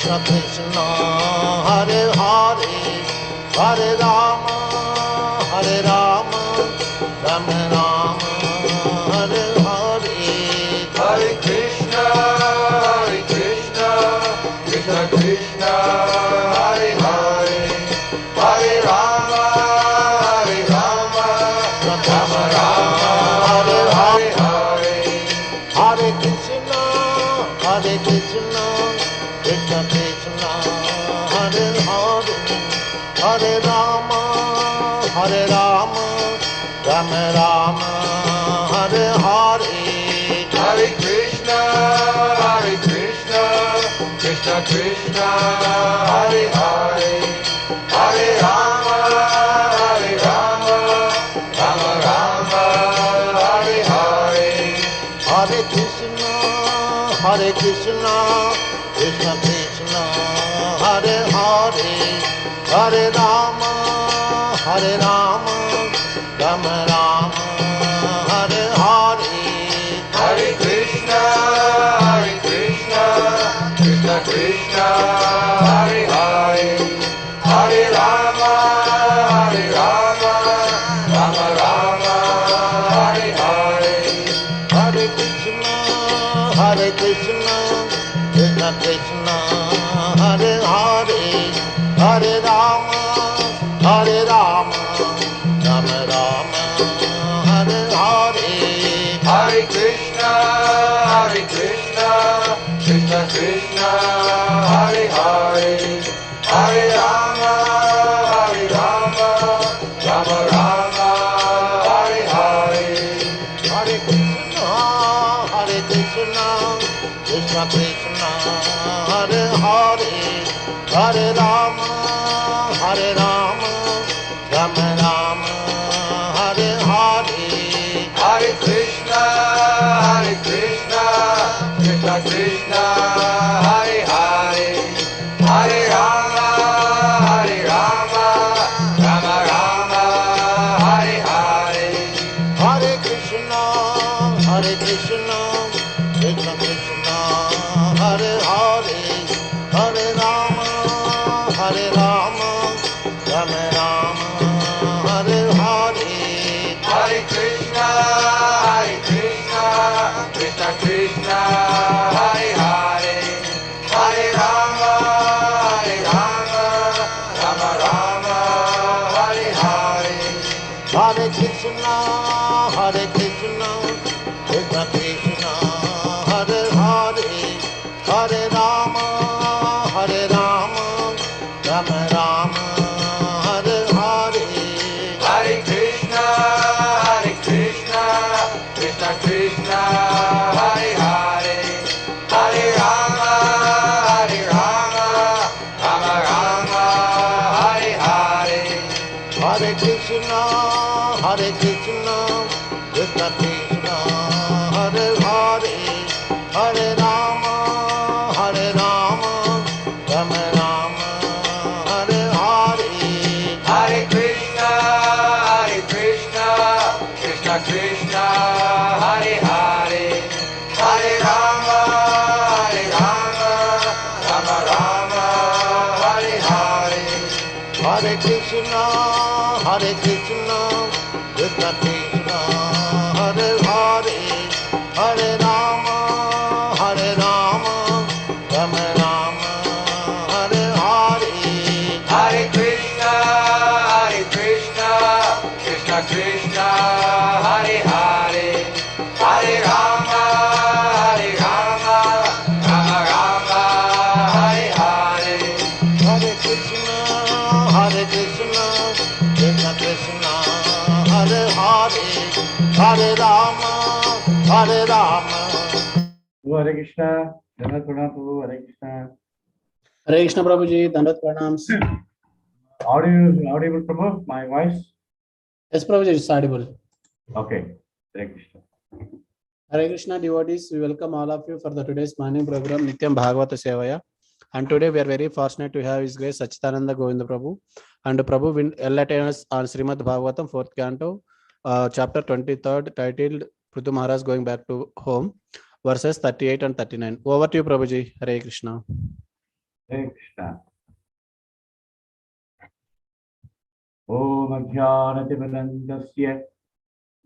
Krishna Krishna Hare Hare Hare Rama Hare Rama Rama Rama Hare Hare Hare Krishna Krishna Krishna Hare Hare Hare Rama Rama Rama Hare Hare Hare Krishna Krishna Krishna Hare Hare Hare Rama Rama Rama Hare Hare Hare Krishna Krishna Krishna Hare Hare Hare Rama Rama Rama Hare Hare Hare Krishna Krishna Krishna Hare Hare Hare Rama Rama Rama Hare Hare Hare Krishna Krishna Krishna Hare Hare Hare Rama Rama Rama Hare Hare Hare Krishna Krishna Krishna Hare Hare Hare Rama Rama Rama Hare Hare Hare Krishna Krishna Krishna Hare Hare Hare Rama Rama Rama Hare Hare Hare Krishna Krishna Krishna Hare Hare Hare Rama Rama Rama Hare Hare Hare Krishna Krishna Krishna Hare Hare Hare Rama Rama Rama Hare Hare Hare Krishna Krishna Krishna Hare Hare Hare Rama Rama Rama Hare Hare Hare Krishna Krishna Hare Hare Hare Rama Rama Rama Hare Hare Hare Krishna Krishna Krishna Hare Hare Hare Rama Rama Rama Hare Hare Hare Krishna Krishna Hare Hare Hare Rama Rama Hare Hare Hare Krishna Krishna Krishna Hare Hare Hare Rama Rama Rama Hare Hare Hare Krishna Krishna Hare Hare Hare Rama Rama Hare Hare Hare Krishna Krishna Krishna Hare Hare Hare Rama Rama Rama Hare Hare Hare Krishna Krishna Hare Hare Hare Rama Rama Hare Hare Hare Krishna Krishna Krishna Hare Hare Hare Rama Hare Krishna, Dhanat Pranam Prabhu, Hare Krishna. Hare Krishna Prabhuji, Dandat Pranams. Audible Prabhu, my voice? Yes, Prabhuji, it's audible. Okay, Hare Krishna. Hare Krishna devotees, we welcome all of you for the today's morning program Nityam Bhagavata Sevaya. And today we are very fortunate to have His Grace Satcidananda Govinda Prabhu. And Prabhu will enlighten us on Srimad Bhagavatam, 4th canto, chapter 23rd, titled Pṛthu Maharaj Going Back to Home, verses 38 and 39. Over to you, Prabhuji. Hare Krishna. Hare Krishna. Om Ajnanatimirandasya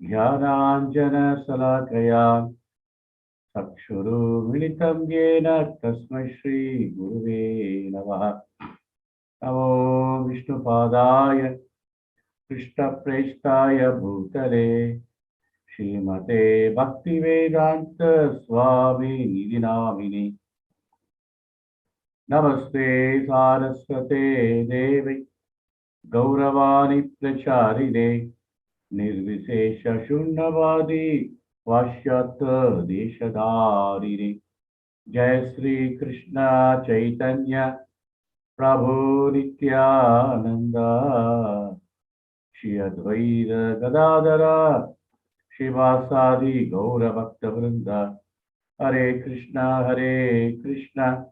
Jnananjana Salakaya Chakshuru Militam Yena Tasmai Shri Guruve Namaha. Namo Vishnupadaya Krishna Prestaya Bhutale Srimate Bhaktivedanta Swami Nidinamini. Namaste Saraswate Devi Gauravani Pracharine Nirvishesha Shunnavadi Vashyata Deshadharine. Jai Sri Krishna Chaitanya Prabhu Nityananda Shri Advaita Gadadara Shivasadi Gaura Bhakta Vrinda. Hare Krishna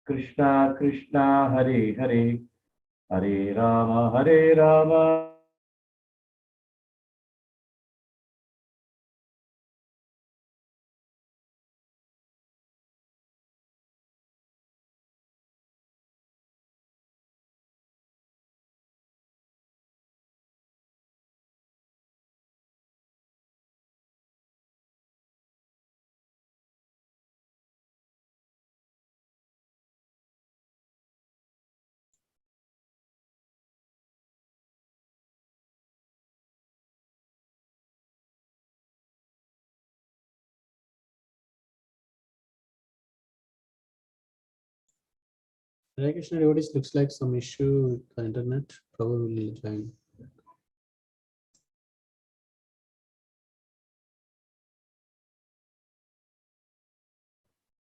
Krishna Krishna Hare Hare Hare Rama Hare Krishna devotees, looks like some issue with the internet. Prabhu will join.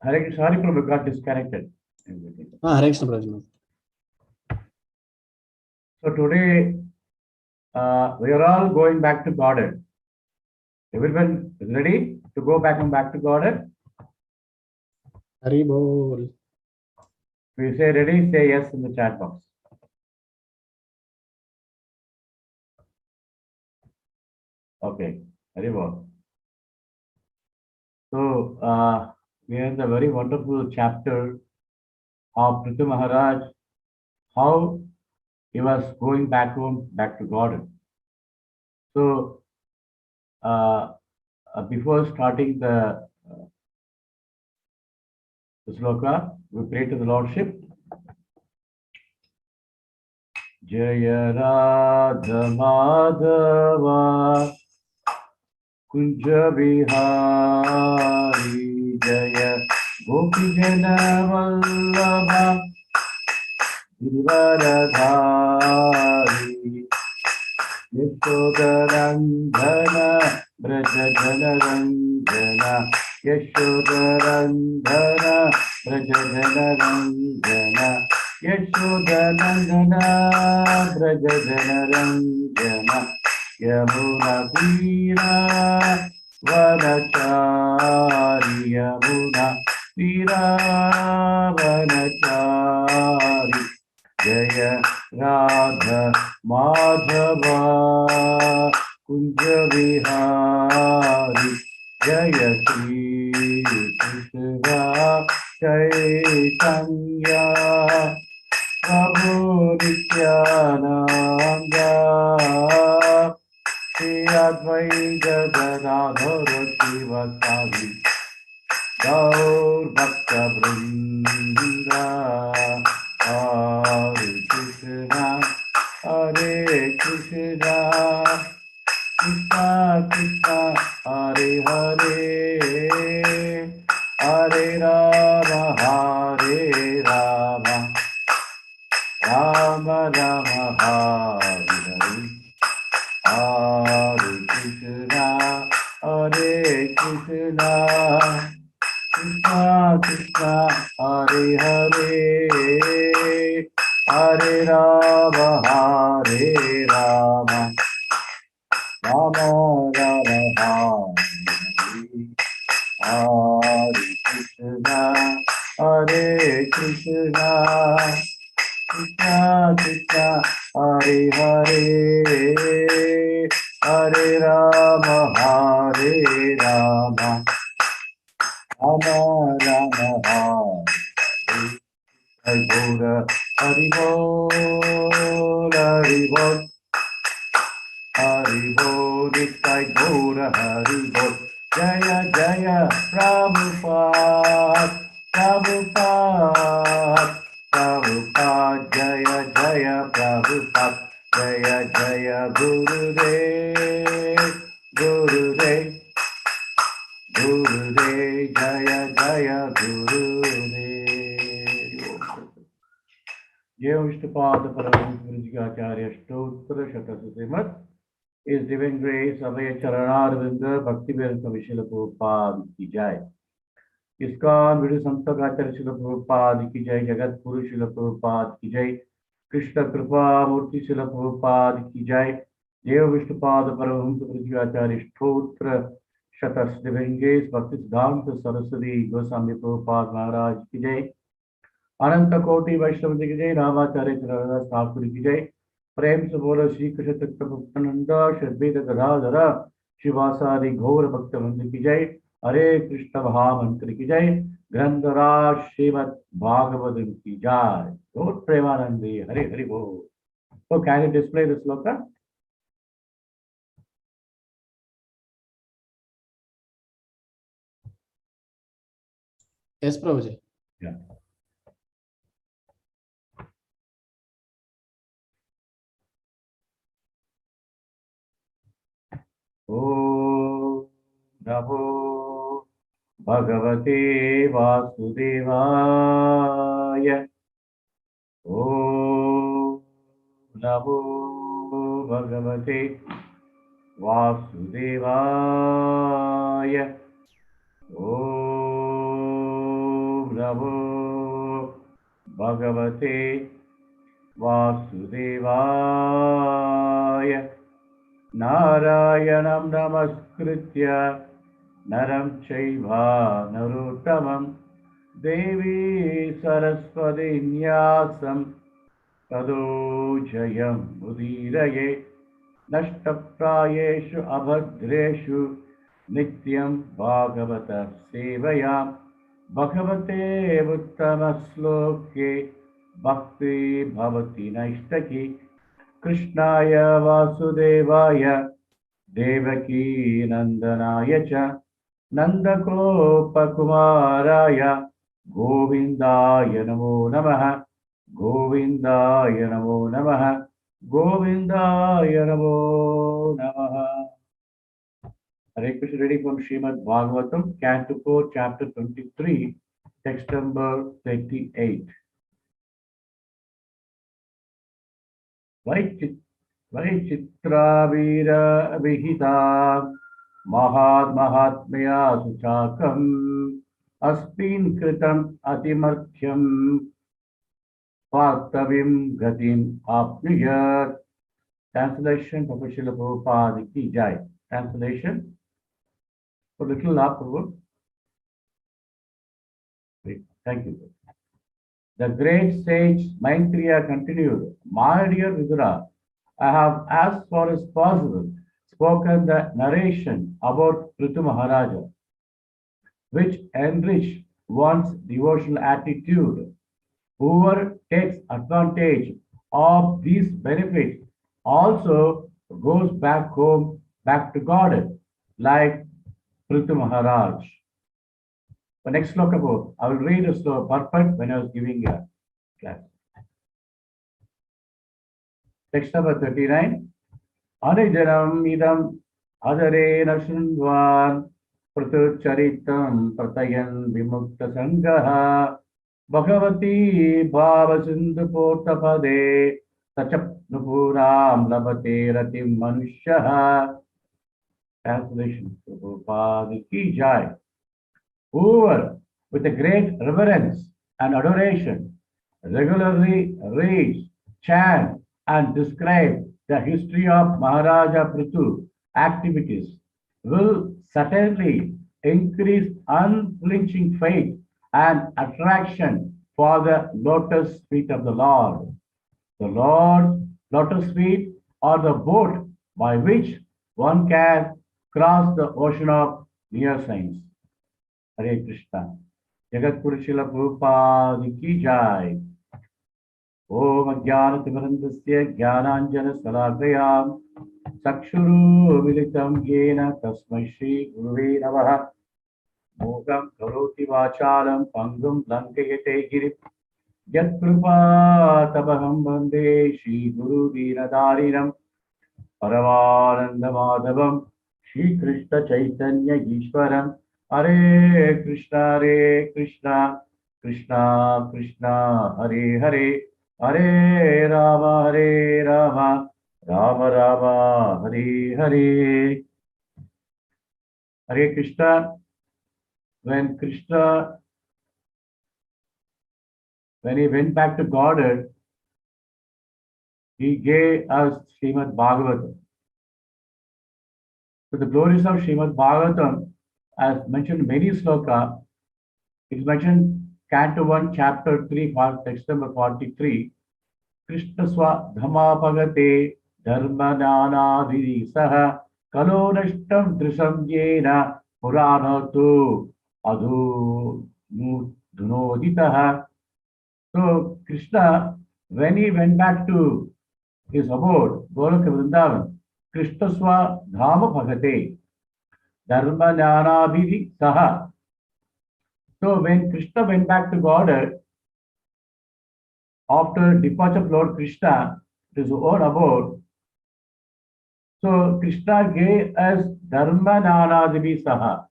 Hare Krishna. Sorry, Prabhu got disconnected. Hare Krishna Prabhu. So today we are all going back to Godhead. Everyone is ready to go back to Godhead? Hari Bol. If you say ready, say yes in the chat box. Okay, Hari Bol. So we are in the very wonderful chapter of Pṛthu Mahārāja, how he was going back home, back to Godhead. So before starting the sloka, we pray to the Lordship. Jaya Radha Madhava Kunja Vihari Jaya Gopi Jana Vallabha Giridharadhari Yashodarandhana Braja Jana Ranjana Yashodarandhana Braja Jana Ranjana Yashodanandana Braja Jana Ranjana Yamuna Tira Vanachari Yamuna Tira Vanachari Jaya Radha Madhava Kunja Vihari Jaya Sri Krishna Chaitanya Prabhu Nityananda Shri Advaita Gadadhara Sivasadi Gaur Bhakta Vrinda Hare Krishna Krishna Krishna Hare Hare Hare Rama Hare Rama Rama Rama Hare Hare Hare Krishna Krishna Krishna Hare Hare Hare Rama Hare Rama Rama Rama Hare Krishna Krishna Krishna Hare Hare Hare Rama Hare Rama Rama Rama Hare Nitai Gaura Haribol, Haribol, Haribol, Nitai Gaura Haribol. Jaya Jaya Prabhupada, Prabhupada, Prabhupada, Jaya Jaya Prabhupada, Jaya Jaya Gurudev, Gurudev, Gurudev, Jaya Jaya Gurudev. Jaya Vishnupada Paramahansa Stotra Shatasrimat is Divine Grace Abhay Charanarvinda Bhakti Vedanta Vishila Prabhupada ki jai. ISKCON Vidu Samstagacharya Srila Prabhupada ki jai, Jagat Guru Srila Prabhupada ki jai, Krishna Kripa Murti Srila Prabhupada ki jai, Jaya Vishnupada Paramahansa Prabhupada Stotra Shatas Divine Grace Bhaktisiddhanta Saraswati Goswami Prabhupada Mahārāja ki jai, Ananta Koti Vaishnava ki jai, Ramacharya Charandas Thakur ki jai, प्रेम से बोलो श्री कृष्ण तत्व भक्तानंद श्रीद्वैत गदाधर शिवासादि गौर भक्त वृंद की जय, हरे कृष्ण महामंत्र की जय, ग्रंथराज श्रीमद् भागवत की जय, गौर प्रेमानंदी हरे हरि बोल. So can you display this sloka? Yes, Prabhuji. Yeah. Om Namo Bhagavate Vasudevaya. Om Namo Bhagavate Vasudevaya. Om Namo Bhagavate Vasudevaya. Narayanam Namaskritya Naram Chaiva Narottamam Devi Saraswati Nyasam Tado Jayam Udiraye Nashtaprayeshu Abhadreshu Nityam Bhagavata Sevayam Bhagavate Uttama Sloke Bhakti Bhavati Naishtaki Krishnaya Vasudevaya Devaki Nandanaya cha Nandagopa Kumaraya Govindaya Namo Namaha Govindaya Namo Namaha Govindaya Namo Namaha. Hare Krishna, reading from Srimad Bhagavatam, Canto 4, Chapter 23, text number 28. Vaichitra Vira Vihita Mahatmya Suchakam Aspin Kritam Atimarthyam Partavim Gatim Apnuyat. Translation, Prabhu Srila Prabhupada ki jai. Translation for little laugh, Prabhu. Thank you. The great sage Maitreya continued, my dear Vidura, I have as far as possible spoken the narration about Pṛthu Mahārāja, which enrich one's devotional attitude. Whoever takes advantage of these benefits also goes back home, back to God, like Pṛthu Mahārāja. The next sloka, I will read a sloka perfect when I was giving a class. Text number 39. Anijanam idam adarena shundvan Pṛthu charitam pratayan vimukta sangaha Bhagavati bhava sindhu potapade Sachap nupuram labate ratim manushyaha. Translation, Prabhupada ki jai. Whoever, with a great reverence and adoration, regularly reads, chants, and describes the history of Mahāraja Pṛthu activities will certainly increase unflinching faith and attraction for the lotus feet of the Lord. The Lord's lotus feet are the boat by which one can cross the ocean of neuroscience. Hare Krishna. Jagat Guru Srila Prabhupada ki jai. Om Ajnanatimirandasya Jnananjana Salakaya Chakshuru Militam Yena Tasmai Shri Guruve Namaha. Mokam Karoti Vachalam Pangam Lankayate Girip Yat Kripa Tabaham Bande Shri Guru Dinadarinam Paravananda Madhavam Shri Krishna Chaitanya Ishwaram Hare Krishna Krishna Krishna Hare Hare Hare Rama Rama Rama Hare Hare. Hare Krishna. When Krishna, when he went back to Godhead, he gave us Srimad Bhagavatam. So the glories of Srimad Bhagavatam, as mentioned in many sloka, is mentioned Canto 1, Chapter 3, text number 43. Krishna Swa Dhamapagate Dharmanana Vidisaha Kalo Nashtam Drisham Yena Puranatu Adhu Dhunoditaha. So Krishna, when he went back to his abode, Golaka Vrindavan, Krishna Swa Dhama Bhagate Dharma Jnana Vidhi Saha. So when Krishna went back to Godhead, after departure of Lord Krishna to his own abode, so Krishna gave us Dharma Jnana Vidhi Saha.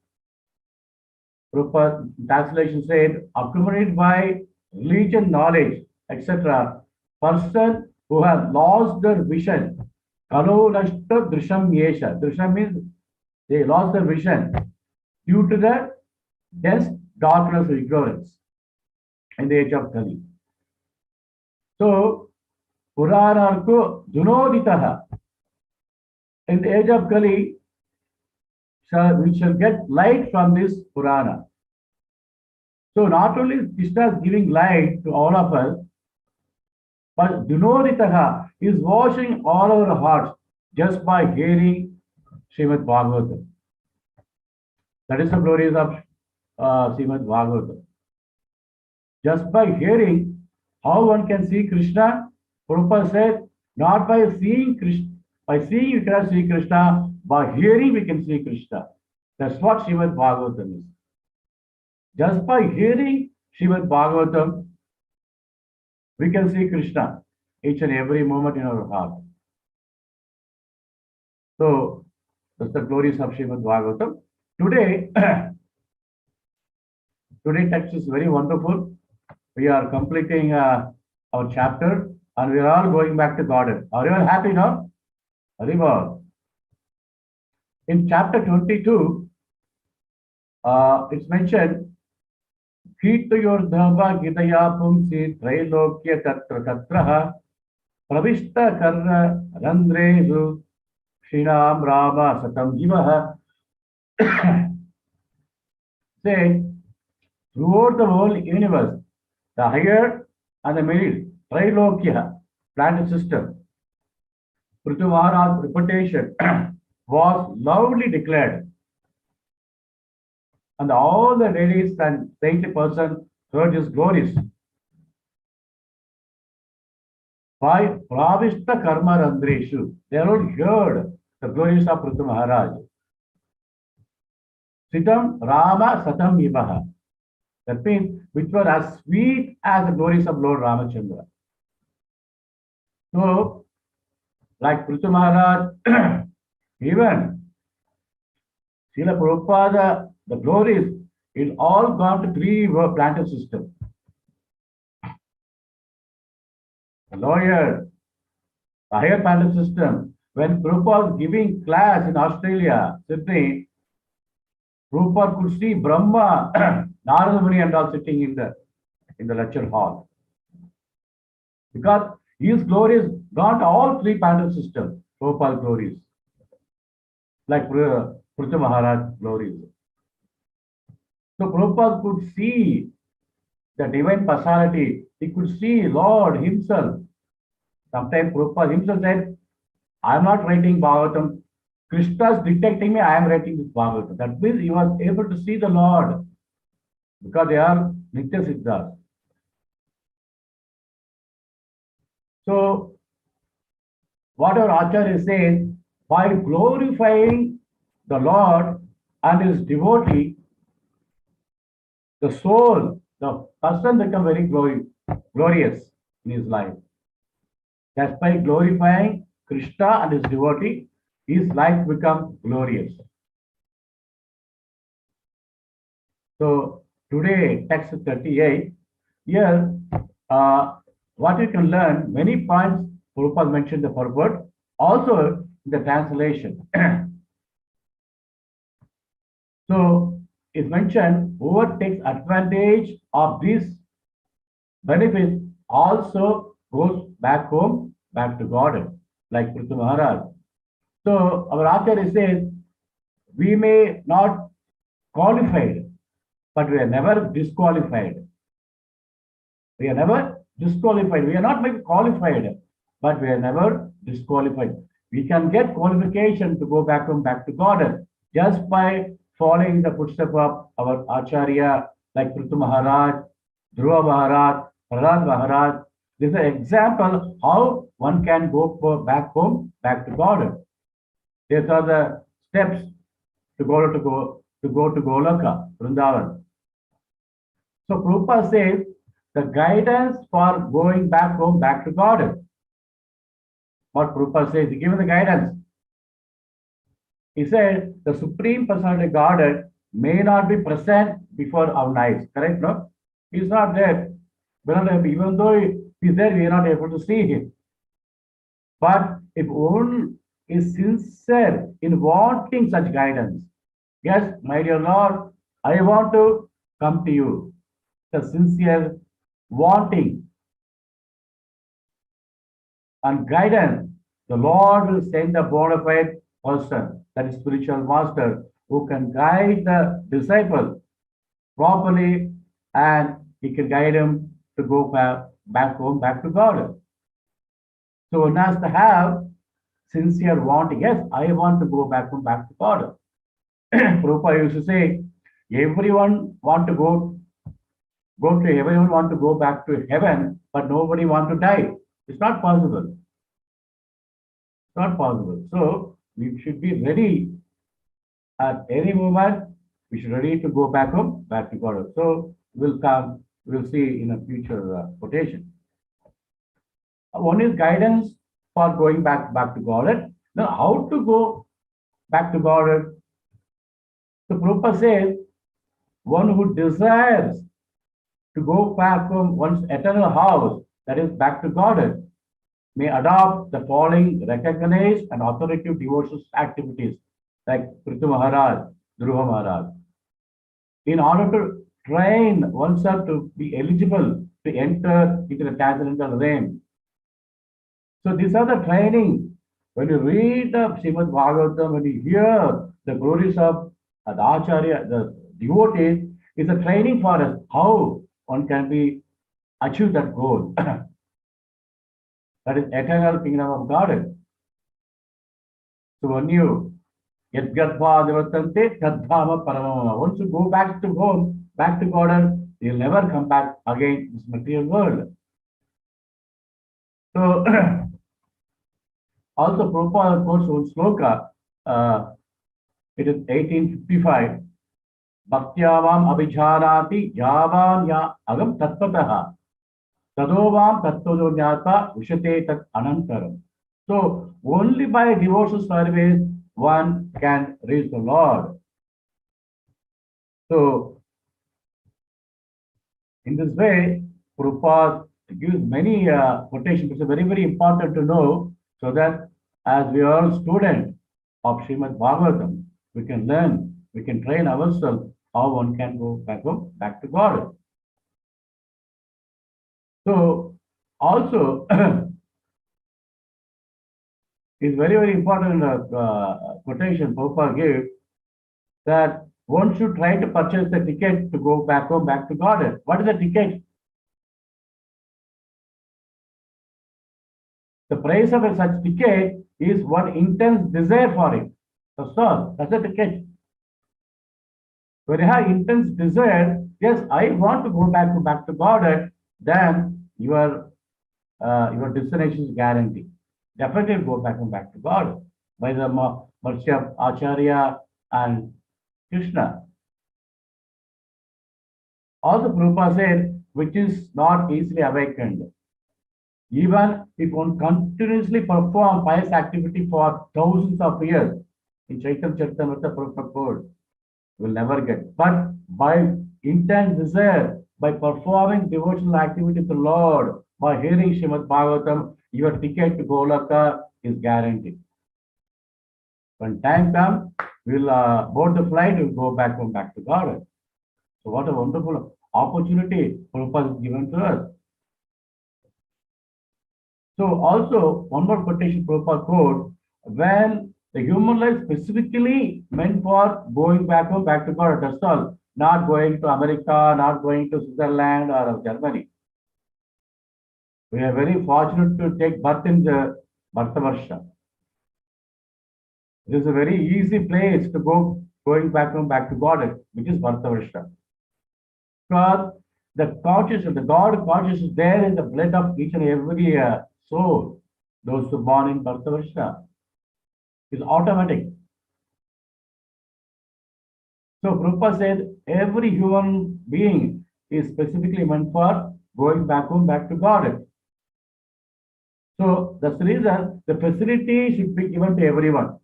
Prabhupada translation said, accompanied by religion, knowledge, etc. Person who has lost their vision. Kalo nashta drisham yesha. Drisham means they lost their vision due to the dense darkness of ignorance in the age of Kali. So, Puranarko Dunoditaha. In the age of Kali, we shall get light from this Purana. So not only Krishna is giving light to all of us, but Dunoditaha is washing all our hearts just by hearing Srimad Bhagavatam. That is the glories of Srimad Bhagavatam. Just by hearing, how one can see Krishna? Prabhupada said, not by seeing Krishna. By seeing you cannot see Krishna, by hearing we can see Krishna. That's what Srimad Bhagavatam is. Just by hearing Srimad Bhagavatam, we can see Krishna each and every moment in our heart. So, that's the glories of Srimad Bhagavatam. Today, today's text is very wonderful. We are completing our chapter and we are all going back to Godhead. Are you all happy now? Haribol. In chapter 22, it's mentioned, Keetu Yordhava Gidaya Pumsi Trailokya Tatra Tatraha Pravishta Karna Randresu Srinam Rama Satam Jivaha. Say, throughout the whole universe, the higher and the middle, Trailokya, planet system, Pṛthu Mahārāja's reputation was loudly declared. And all the ladies and saintly persons heard his glories. By Pravishta Karma Randreshu, they all heard the glories of Pṛthu Mahārāja. Sitam Rama Satam Vivaha. That means which were as sweet as the glories of Lord Ramachandra. So, like Pṛthu Mahārāja, even Srila Prabhupada, the glories, it all gone to three planet system. The lower, the higher planet system. When Prabhupada was giving class in Australia, Sydney, Prabhupada could see Brahma, Narada Muni and all sitting in the lecture hall. Because his glories gone to all three planet systems, Prabhupada glories. Like Pṛthu Mahārāja glories. So Prabhupada could see the divine personality. He could see Lord himself. Sometimes Prabhupada himself said, I am not writing Bhagavatam. Krishna is dictating me, I am writing this Bhagavatam. That means he was able to see the Lord. Because they are Nitya Siddhas. So, whatever Acharya says, by glorifying the Lord and his devotee, the soul, the person become very glorious in his life. Just by glorifying Krishna and his devotee, his life becomes glorious. So today, text 38, here, what you can learn, many points Prabhupada mentioned the purport, also in the translation. So it's mentioned, whoever takes advantage of this benefit also goes back home, back to God, like Pṛthu Mahārāja. So our Acharya says, we may not qualified, but we are never disqualified. We are never disqualified. We are not maybe qualified, but we are never disqualified. We can get qualification to go back home, back to God, just by following the footsteps of our Acharya, like Pṛthu Mahārāja, Dhruva Mahārāja, Prahlād Mahārāja. This is an example how one can go back home, back to God. These are the steps to go to Goloka, Vrindavan. So Prabhupada says the guidance for going back home, back to God. What Prabhupada says, he given the guidance. He said the Supreme Personality of Godhead may not be present before our eyes. Correct? No? He's not there. Even though he's there, we are not able to see him. But if one is sincere in wanting such guidance, yes, my dear Lord, I want to come to you. The sincere wanting and guidance, the Lord will send a bona fide person, that is spiritual master, who can guide the disciple properly, and he can guide him to go back home, back to God. So one has to have sincere wanting. Yes, I want to go back home, back to God. Prabhupada used to say, everyone want to go to everyone want to go back to heaven, but nobody want to die. It's not possible. It's not possible. So we should be ready at any moment. We should ready to go back home, back to God. So we'll see in a future quotation. One is guidance for going back to God. Now, how to go back to God? So Prabhupada says, one who desires to go back from one's eternal house, that is back to God, may adopt the following recognized and authoritative devotional activities, like Pṛthu Mahārāja, Dhruva Mahārāja, in order to train oneself to be eligible to enter into the transcendental realm. So these are the training. When you read the Srimad Bhagavatam, when you hear the glories of the Acharya, the devotees, it's a training for us how one can be achieve that goal. That is eternal kingdom of God. So when you once you go back to home, back to God, you'll never come back again this material world. So also Prabhupada quotes one sloka, it is 1855. Bhaktyāvam abhijārāti jāvān ya agam tattvataha tadovam tattvajo jnāta vishate tat anantaram. So only by devotional service one can reach the Lord. So in this way, Prabhupada gives many quotations. It's very, very important to know, so that as we are all students of Srimad Bhagavatam, we can learn, we can train ourselves how one can go back home, back to God. So also is very, very important quotation Prabhupada gave, that one should try to purchase the ticket to go back home, back to God. What is the ticket? The price of a such ticket is one intense desire for it. That's all. That's the ticket. When you have intense desire, yes, I want to go back to God, then your your destination is guaranteed. Definitely go back to God by the mercy of Acharya and Krishna. Also, Prabhupada said, which is not easily awakened. Even if one continuously perform pious activity for thousands of years, in Chaitanya Charitamrita Prabhupada code, will never get. But by intense desire, by performing devotional activity to the Lord, by hearing Srimad Bhagavatam, your ticket to Golaka is guaranteed. When time comes, we'll board the flight, we'll go back to God. So what a wonderful opportunity Prabhupada has given to us. So also, one more quotation Prabhupada quote, when the human life specifically meant for going back to God, that's all, not going to America, not going to Switzerland or Germany. We are very fortunate to take birth in the Bhartavarsha. It is a very easy place to going back to God, which is Bhartavarsha. Because the consciousness, the God consciousness is there in the blood of each and every soul. Those who are born in Bhartavarsha is automatic. So Prabhupada said every human being is specifically meant for going back to God. So that's the reason the facility should be given to everyone.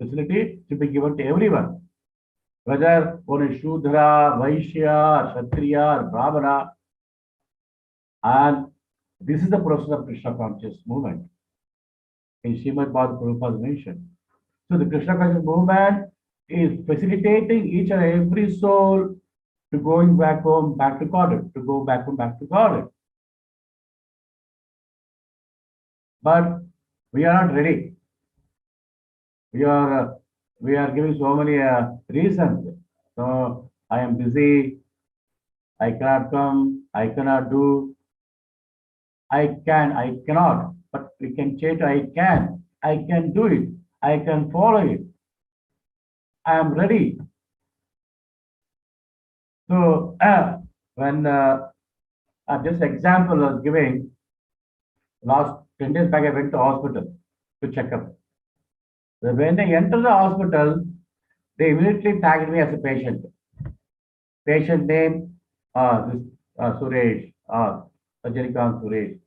Facility should be given to everyone. Whether one is Shudra, Vaishya, Kshatriya, or Brahmana. And this is the process of Krishna conscious movement. In Srimad Bhagavad Prabhupada mentioned. So the Krishna conscious movement is facilitating each and every soul to going back to God, to go back to God. But we are not ready. We are giving so many reasons. So I am busy, I cannot come, I cannot do, I cannot, but we can change I can do it, I can follow it, I am ready. So when just example I was giving, last 10 days back I went to hospital to check up. So when I entered the hospital, they immediately tagged me as a patient. Patient name, Suresh, Satcidananda Suresh.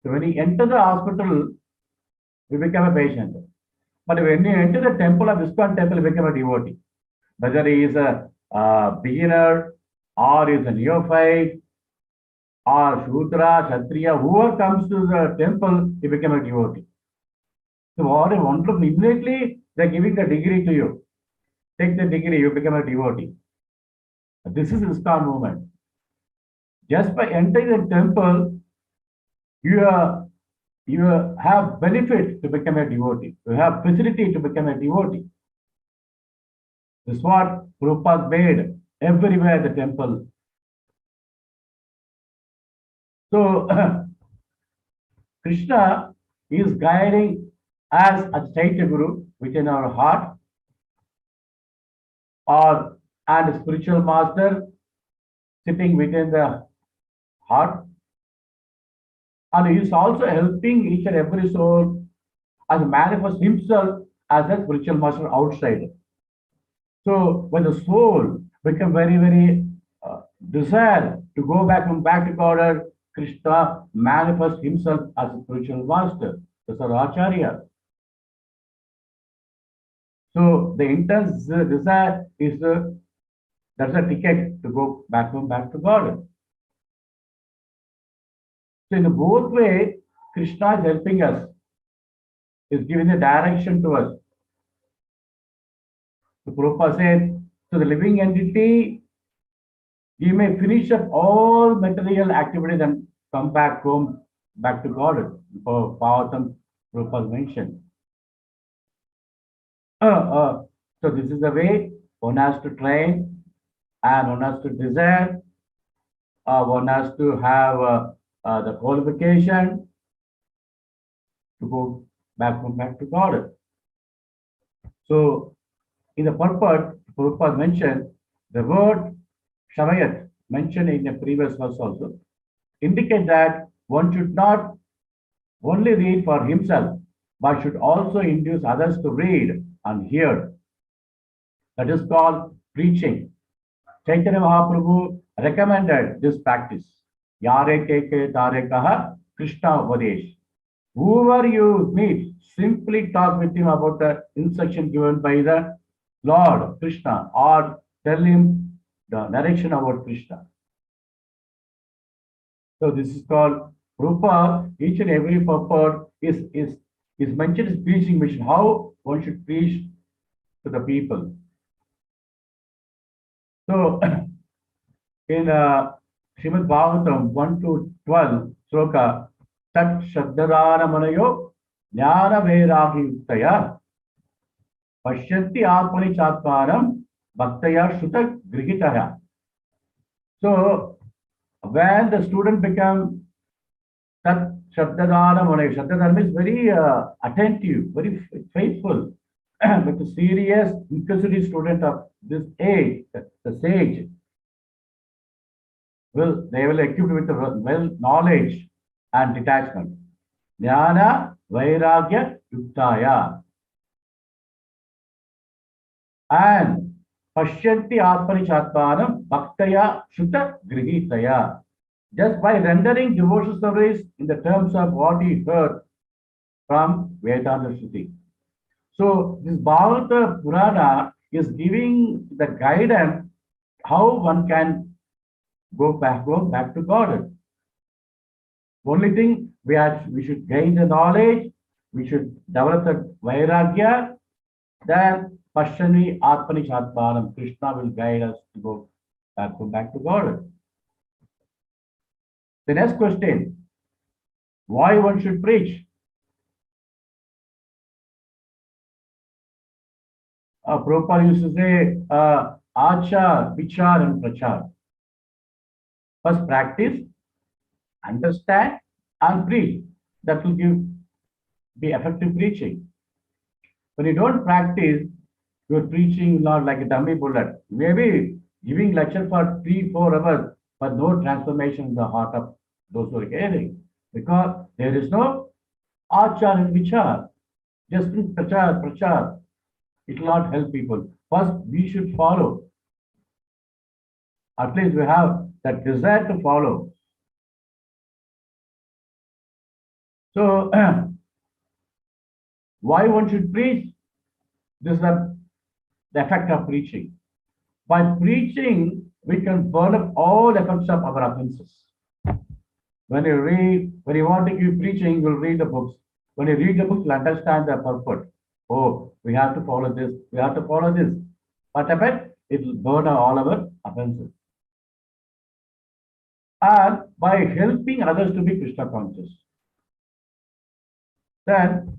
So when he entered the hospital, we became a patient. But when he entered the temple of ISKCON temple, he became a devotee. Whether he is a beginner or is a neophyte or Shudra, Kshatriya, whoever comes to the temple, he became a devotee. So what a wonderful, immediately they're giving the degree to you. Take the degree, you become a devotee. This is ISKCON movement. Just by entering the temple, you have benefit to become a devotee. You have facility to become a devotee. This is what Prabhupada made everywhere the temple. So Krishna is guiding as a Chaitya Guru within our heart, and a spiritual master sitting within the heart. And he is also helping each and every soul as manifest himself as a spiritual master outside. So when the soul become very, very desire to go back to God, Krishna manifests himself as a spiritual master. That's our Acharya. So the intense desire is that's a ticket to go back to God. So in both ways, Krishna is helping us, is giving the direction to us. So Prabhupada said, so the living entity, he may finish up all material activities and come back home, back to God. For Bhagavatam, Prabhupada mentioned. So this is the way one has to train, and one has to desire, one has to have the qualification to go back to God. So in the purport, Prabhupada mentioned the word Shavayat, mentioned in the previous verse also. indicate that one should not only read for himself, but should also induce others to read and hear. That is called preaching. Chaitanya Mahaprabhu recommended this practice. Yare keke tare kaha Krishna Upadesh. Whoever you meet, simply talk with him about the instruction given by the Lord Krishna, or tell him the narration about Krishna. So this is called Rupa. Each and every purport is mentioned as preaching mission, how one should preach to the people. So in Srimad Bhagavatam 1 to 12, Sloka, Tat Shaddadana Manayo Jnana Vairagi Yuktaya Pashyanti Atmani Chatparam Bhaktaya Shuta Grihitaya. So when the student becomes Tat Shaddadana Manayo, Shaddadana means very attentive, very faithful, but the serious, inquisitive student of this age, the sage, they will equipped with the well knowledge and detachment. Jnana Vairagya Yuktaya. And Pashyanti Atmani Chatpanam Bhaktaya Shuta Grihitaya. Just by rendering devotional service in the terms of what he heard from Vedanta Shruti. So this Bhagavata Purana is giving the guidance how one can go back to God. Only thing we should gain the knowledge, we should develop the Vairagya, then Pashyani Atmani Chatpanam, Krishna will guide us to go back to God. The next question, why one should preach? Prabhupada used to say, Achar, Vichar and Prachar. First practice, understand and preach. That will be effective preaching. When you don't practice, your preaching is not like a dummy bullet. Maybe giving lecture for 3-4 hours, but no transformation in the heart of those who are hearing. Because there is no Achar and Vichar. Just in Prachar. It will not help people. First, we should follow. At least we have that desire to follow. So, why one should preach? This is the effect of preaching. By preaching, we can burn up all effects of our offenses. When you want to keep preaching, you'll read the books. When you read the books, you'll understand the purport. Oh, we have to follow this, we have to follow this. What happened? It will burn out all our offenses. And by helping others to be Krishna conscious. Then,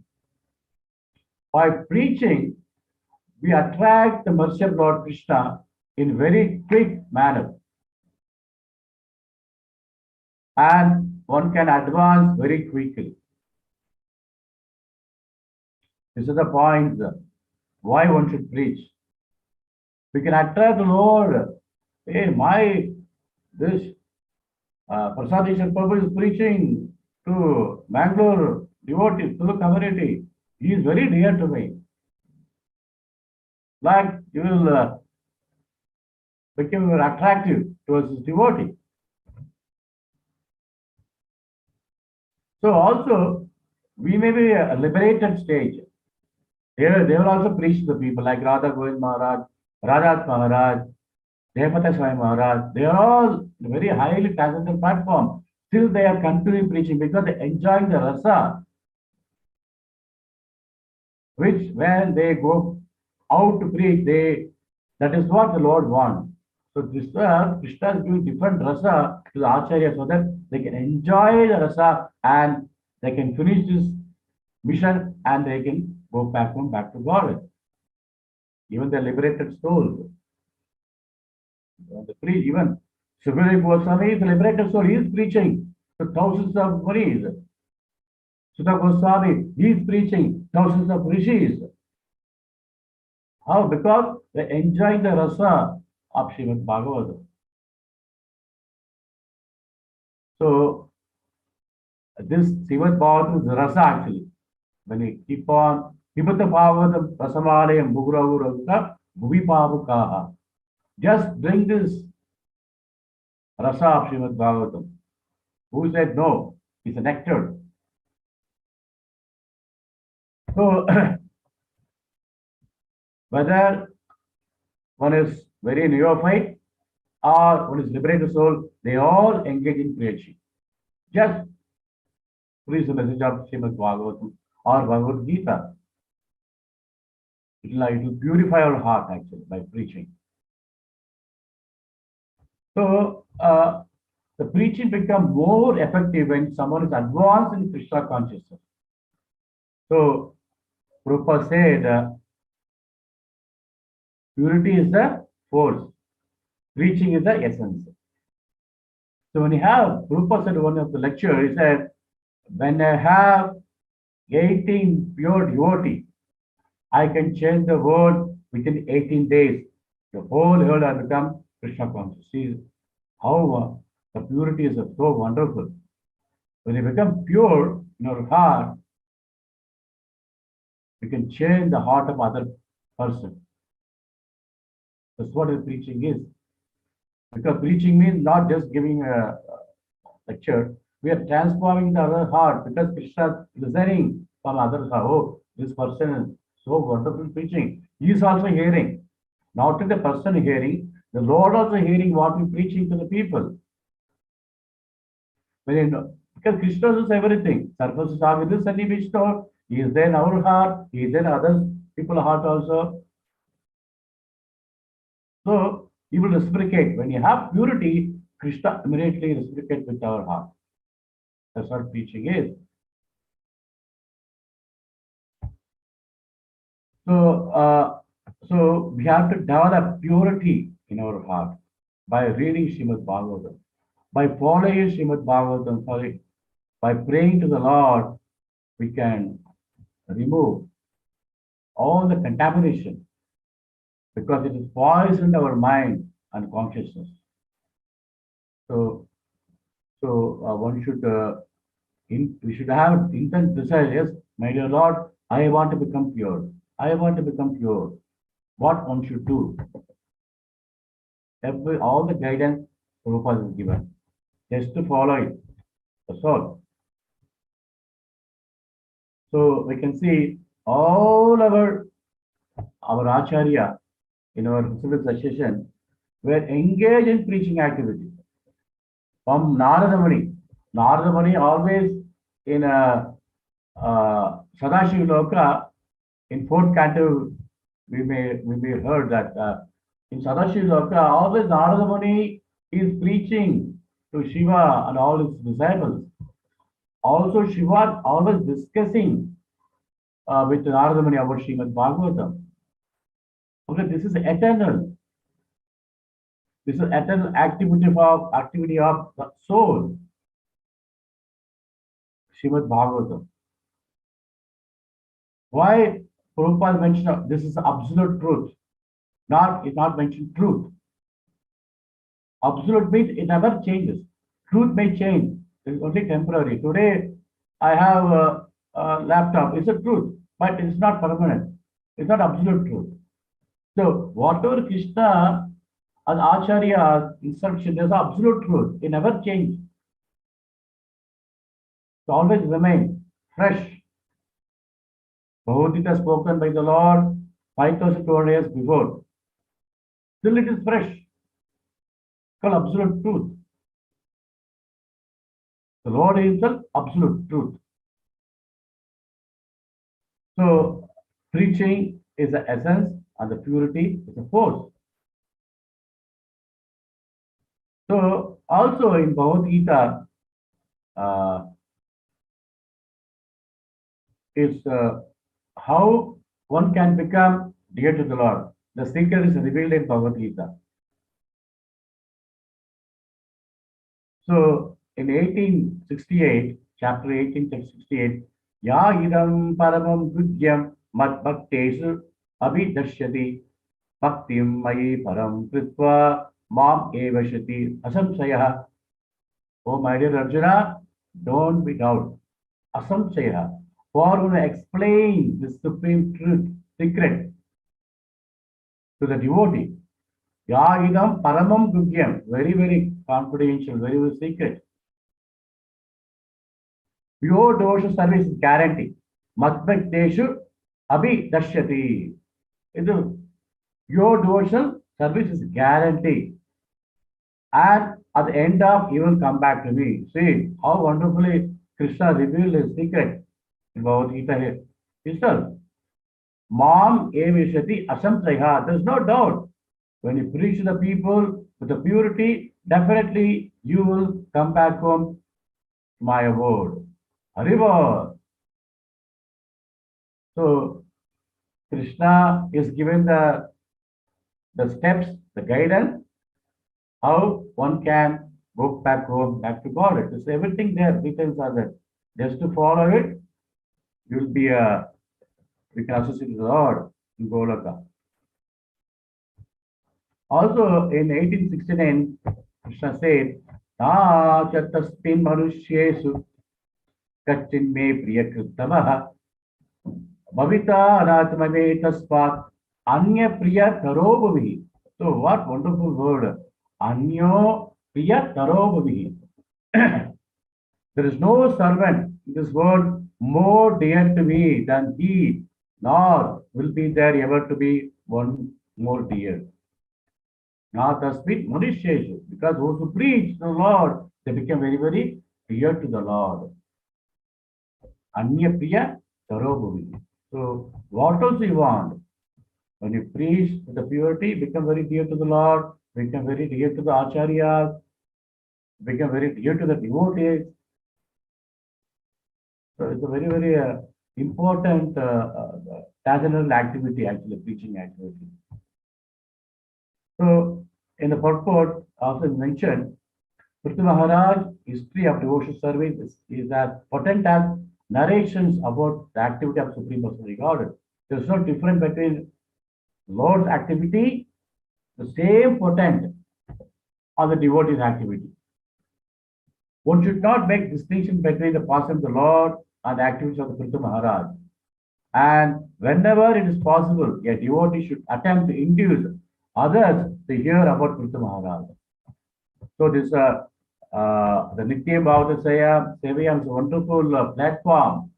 by preaching, we attract the mercy of Lord Krishna in very quick manner. And one can advance very quickly. This is the point why one should preach. We can attract the Lord. Hey, this Prasadeshwar Prabhu is preaching to Bangalore devotees, to the community. He is very dear to me. Like you will become attractive towards his devotee. So also, we may be a liberated stage. They will also preach to the people like Radha Govinda Maharaj, Rajas Maharaj, Devata Swami Maharaj. They are all very highly talented platform. Still they are continuing preaching because they enjoy the rasa, which when they go out to preach, that is what the Lord wants. So Krishna is giving different rasa to the Acharya so that they can enjoy the rasa and they can finish this mission and they can go back to God. Even the liberated soul. Even Sukadeva Goswami is a liberated soul. He is preaching to thousands of munis. Sutta Goswami, he is preaching thousands of rishis. How? Because they enjoy the rasa of Srimad Bhagavatam. So this Srimad Bhagavatam is rasa actually. When we keep on Pibata Bhagavatam Rasamalaya Muguravuravta Bhuvi Pavukaha. Just drink this rasa of Srimad Bhagavatam. Who said no? It's a nectar. So whether one is very neophyte or one is liberated soul, they all engage in preaching. Just preach the message of Srimad Bhagavatam or Bhagavad Gita. It will purify our heart actually by preaching. So the preaching becomes more effective when someone is advanced in Krishna consciousness. So Prabhupada said, purity is the force, preaching is the essence. So when you have, Prabhupada said one of the lecture, he said, when I have 18 pure devotees, I can change the world within 18 days. The whole world has become Krishna conscious. See how the purity is so wonderful. When you become pure in our heart, we can change the heart of other person. That's what the preaching is. Because preaching means not just giving a lecture, we are transforming the other heart because Krishna is listening from other heart. Oh, this person is so wonderful preaching. He is also hearing. Not only the person hearing, the Lord also hearing what we preaching to the people. When you know, because Krishna is everything. Sarvasya Savidu Sani Vishnu. He is there in our heart, he is there in other people's heart also. So he will reciprocate. When you have purity, Krishna immediately reciprocates with our heart. That's what preaching is. So we have to develop purity in our heart by reading Srimad Bhagavatam, by following Srimad Bhagavatam, by praying to the Lord, we can remove all the contamination because it is poisoned our mind and consciousness. So one should we should have intent desire. Yes, my dear Lord, I want to become pure. I want to become pure. What one should do? All the guidance Prabhupada is given. Just to follow it. That's all. So we can see all our Acharya in our civil association were engaged in preaching activity. From Narada Muni. Narada Muni always in Sadashiva Loka, in fourth canto, we may heard that in Sadashiva Loka, always Narada Muni is preaching to Shiva and all his disciples. Also, Shiva always discussing with Narada Muni about Srimad Bhagavatam. Okay, this is eternal. This is eternal activity of the soul. Srimad Bhagavatam. Why Prabhupada mentioned this is absolute truth? It's not mentioned truth. Absolute means it never changes. Truth may change. It's only temporary. Today I have a laptop. It's a truth, but it's not permanent. It's not absolute truth. So whatever Krishna as Acharya's instruction is absolute truth. It never changes. It always remains fresh. Bhagavad Gita spoken by the Lord 5,200 years before. Still it is fresh. It's called absolute truth. The Lord himself, absolute truth. So preaching is the essence and the purity is the force. So also in Bhagavad Gita, is how one can become dear to the Lord. The secret is revealed in Bhagavad Gita. So in 1868, chapter 1868, Ya idam paramam gudyam mad bhaktesu abhidashyati bhaktim mayi param pritva mam evashati asamsayah. Oh, my dear Arjuna, don't be doubt. Asamshaya. For going to explain the supreme truth, secret to the devotee. Yagidam paramam gugyam. Very, very confidential, very, very secret. Pure devotion service is guarantee. Madbhakteshu abhi dashyati. Your devotion service is guarantee. And at the end of, he will come back to me. See how wonderfully Krishna revealed his secret in Bhagavad Gita here. Himself. Mam evishati asamtraya. There's no doubt. When you preach to the people with the purity, definitely you will come back home to my abode. Haribo. So Krishna is given the steps, the guidance, how one can go back home, back to God. It is everything there, details are there. Just to follow it, you will be we can associate with the Lord in Golaka. Also in 1869, Krishna said, "Na chatasmin manushyesu kachin me priyakritamaha bhavita anatmame taspat anya priya tarobhavi." So what wonderful word. Anyo priya tarobhavi. There is no servant in this world more dear to me than he, nor will be there ever to be one more dear. Not the speak Mauritius, because those who preach the Lord, they become very, very dear to the Lord. Anya priya tarobhavi. So what else you want? When you preach with the purity, become very dear to the Lord, become very dear to the acharyas, become very dear to the devotees. So it's a very, very important traditional activity, actually, preaching activity. So in the purport, also mentioned, Pṛthu Mahārāja, history of devotional service is as potent as narrations about the activity of Supreme Personality Godhead. There is no difference between Lord's activity, the same potent on the devotee's activity. One should not make distinction between the person of the Lord and the activities of the Pṛthu Mahārāja. And whenever it is possible, a devotee should attempt to induce others to hear about Pṛthu Mahārāja. So this the Nitya Bhagavata Sevayam is a wonderful platform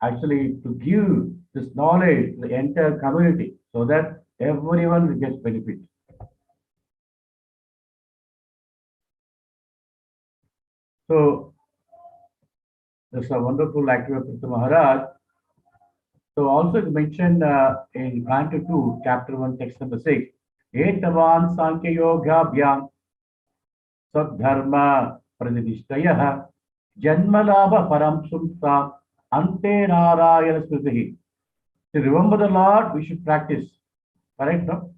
actually to give this knowledge to the entire community so that everyone will get benefit. So there's a wonderful activity of Pṛthu Mahārāja. So also it's mentioned in Canto 2, Chapter 1, Text number 6. Etavan Sankhya Yoga Bhyam Sadharma Pradidishtayah Janmalabha Param Sumsa Ante Narayana Smritihi. To remember the Lord, we should practice. Correct, no?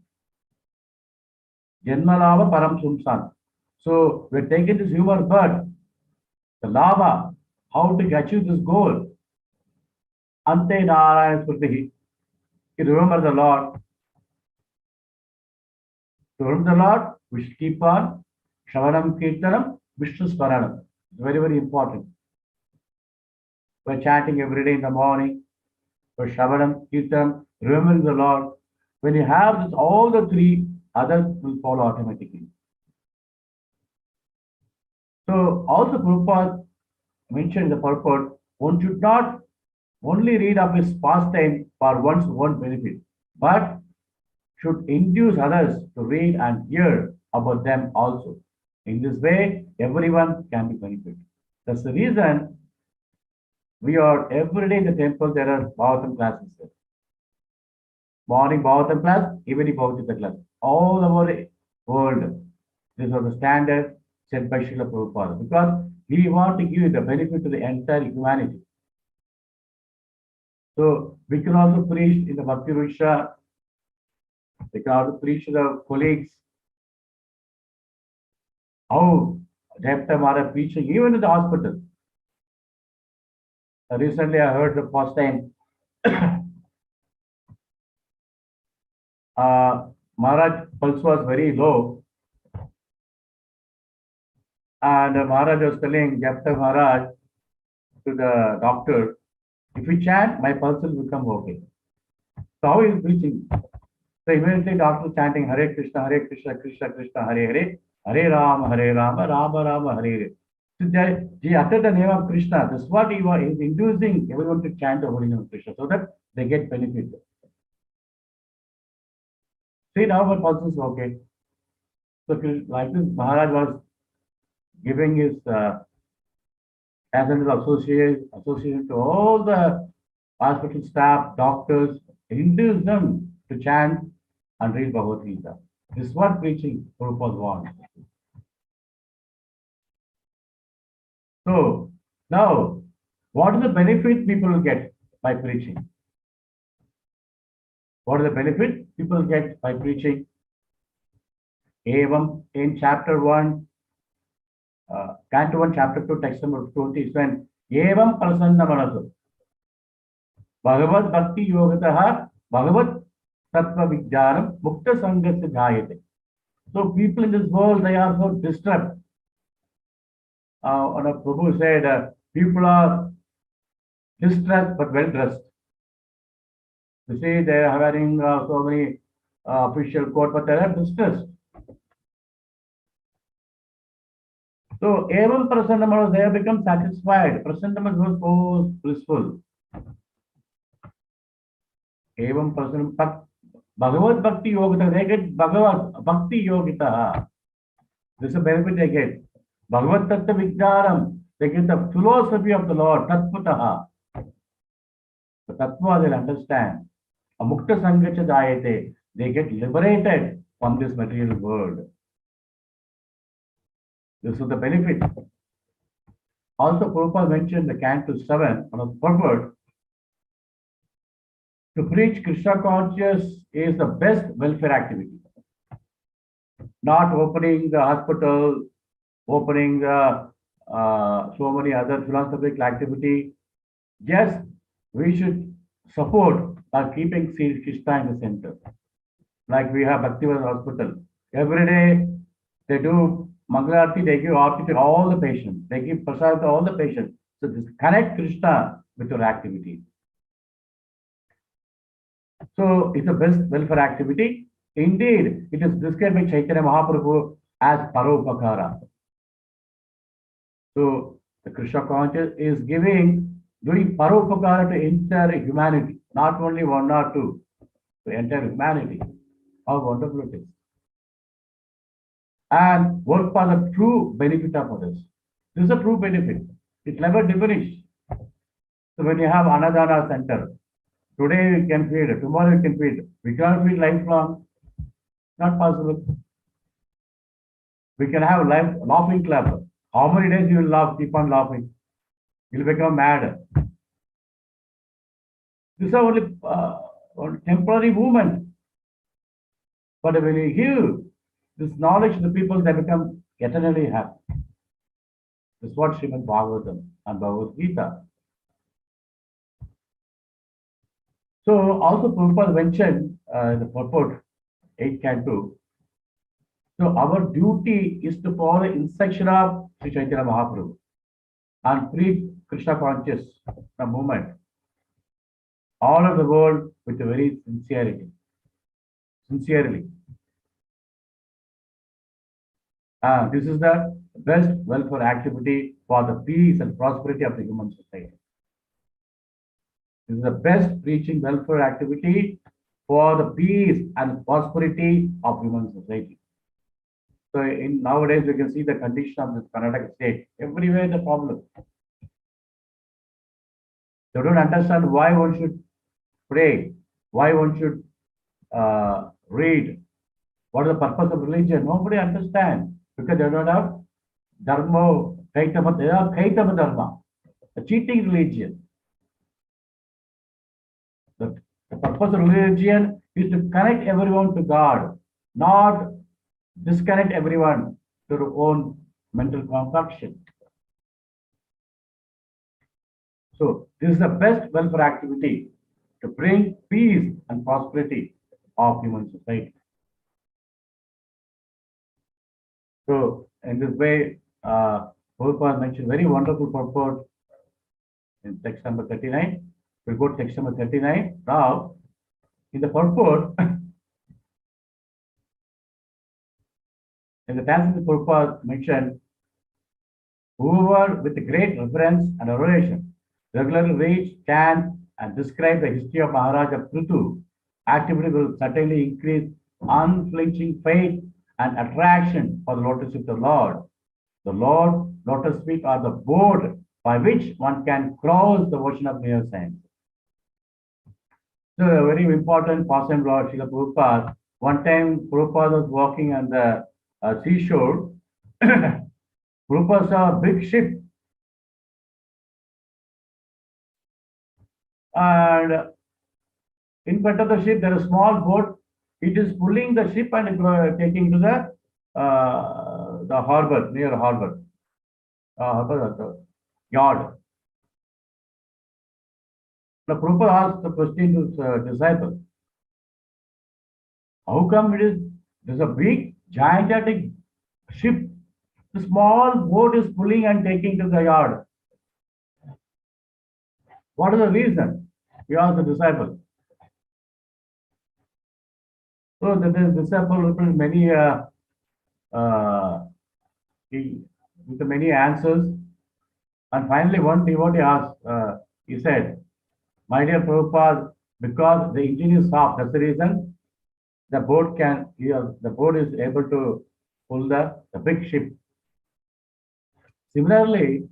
Janmalabha Param Sumsan. So we're taking this human birth, the lava, how to achieve this goal. Ante Narayana Smritihi. To remember the Lord. To remember the Lord, we should keep on Shravanam Kirtanam, Vishnu Smaranam. It's very, very important. We're chanting every day in the morning. We're Shravanam Kirtanam, remembering the Lord. When you have this, all the three, others will follow automatically. So also Prabhupada mentioned in the purport, one should not only read of his pastime for one's own benefit, but should induce others to read and hear about them also. In this way, everyone can be benefited. That's the reason we are every day in the temple, there are Bhagavatam classes there. Morning Bhagavatam class, evening Bhagavad class. All over the world, these are the standards set by Srila Prabhupada, because we want to give the benefit to the entire humanity. So we can also preach in the Bhakti Rusha, we can also preach to the colleagues, how Jayapta Mahārāja preaching, even in the hospital. Recently, I heard the first time Maharaj pulse was very low. And Mahārāja was telling Japta Maharaj to the doctor, if you chant, my pulse will become okay. So how is preaching? So immediately doctor chanting Hare Krishna, Krishna Krishna, Hare Hare, Hare Rama, Rama Rama, Hare Hare. So he uttered the name of Krishna. That's what he was inducing everyone to chant the holy name of Krishna so that they get benefit. See now my pulse is okay. So like this, Maharaj was giving his as an association to all the hospital staff, doctors, induce them to chant and read Bhagavad Gita. This is what preaching Prabhupada wants. So now, what are the benefits people will get by preaching? What are the benefits people get by preaching? Evam in chapter 1, Canto 1, chapter 2, text number 20 is when Evam prasanna manasu Bhagavad Bhakti Yogataha Bhagavad Tattva Vijnanam Mukta Sangasya Jayate. So people in this world, they are so disturbed. Prabhu said, people are distressed but well dressed. You see, they are wearing so many official coat, but they are distressed. So, Evam Prasannam, they have become satisfied. Prasannam was so blissful. Evam Prasannam, Bhagavad Bhakti Yogita, they get Bhagavad Bhakti Yogita. This is a benefit they get. Bhagavad Tattva Vijnanam, they get the philosophy of the Lord, Tattvataha. The Tattva they understand. A Mukta Sangacha Jayate, they get liberated from this material world. This is the benefit. Also, Prabhupada mentioned the Canto 7 on a purport. To preach Krishna conscious is the best welfare activity. Not opening the hospital, opening the so many other philosophical activity. Yes, we should support by keeping Krishna in the center. Like we have Bhaktivedanta Hospital. Every day they do Mangalarti, they give Aarti to all the patients. They give Prasad to all the patients. So this connect Krishna with your activity. So it's the best welfare activity. Indeed, it is described by Chaitanya Mahaprabhu as Paropakara. So the Krishna conscious is doing Paropakara to entire humanity, not only one or two, to entire humanity. How wonderful it is. And work for the true benefit of others. This is a true benefit. It never diminishes. So when you have Annadana center, today we can feed, tomorrow we can feed. We cannot feed lifelong. Not possible. We can have laughing club. How many days you will laugh, keep on laughing? You will become mad. This is only temporary movement. But when you give this knowledge to the people, they become eternally happy. This is what Srimad Bhagavatam and Bhagavad Gita. So also Prabhupada mentioned in the purport 8 Canto. So our duty is to follow the instruction of Sri Chaitanya Mahaprabhu and preach Krishna conscious movement all over the world with a very sincerely. This is the best welfare activity for the peace and prosperity of the human society. This is the best preaching welfare activity for the peace and prosperity of human society. So nowadays we can see the condition of this Karnataka state. Everywhere the problem. They don't understand why one should pray, why one should read, what is the purpose of religion. Nobody understands because they don't have dharma, kaitava, they have kaitava dharma, a cheating religion. The purpose of religion is to connect everyone to God, not disconnect everyone to their own mental concoction. So this is the best welfare activity to bring peace and prosperity of human society. So in this way, Prabhupada mentioned very wonderful purport in text number 39. We'll go to text number 39. Now, in the purport, in the passage the Prabhupada mentioned, whoever with great reverence and adoration regularly reads, chant, and describe the history of Mahārāja Pṛthu, activity will certainly increase unflinching faith and attraction for the lotus feet of the Lord. The Lord lotus feet are the board by which one can cross the ocean of neuroscience. So a very important passage, Lord Srila Prabhupada. One time Prabhupada was walking on the seashore. Prabhupada saw a big ship. And in front of the ship, there is a small boat. It is pulling the ship and taking to the harbor, near harbor, yard. The Prabhupada asked the question to his disciple, how come there's a big, gigantic ship, the small boat is pulling and taking to the yard? What is the reason? He asked the disciple. So the disciple replied many with many answers, and finally one devotee asked. He said, "My dear Prabhupada, because the engine is soft, that's the reason the boat is able to pull the big ship." Similarly,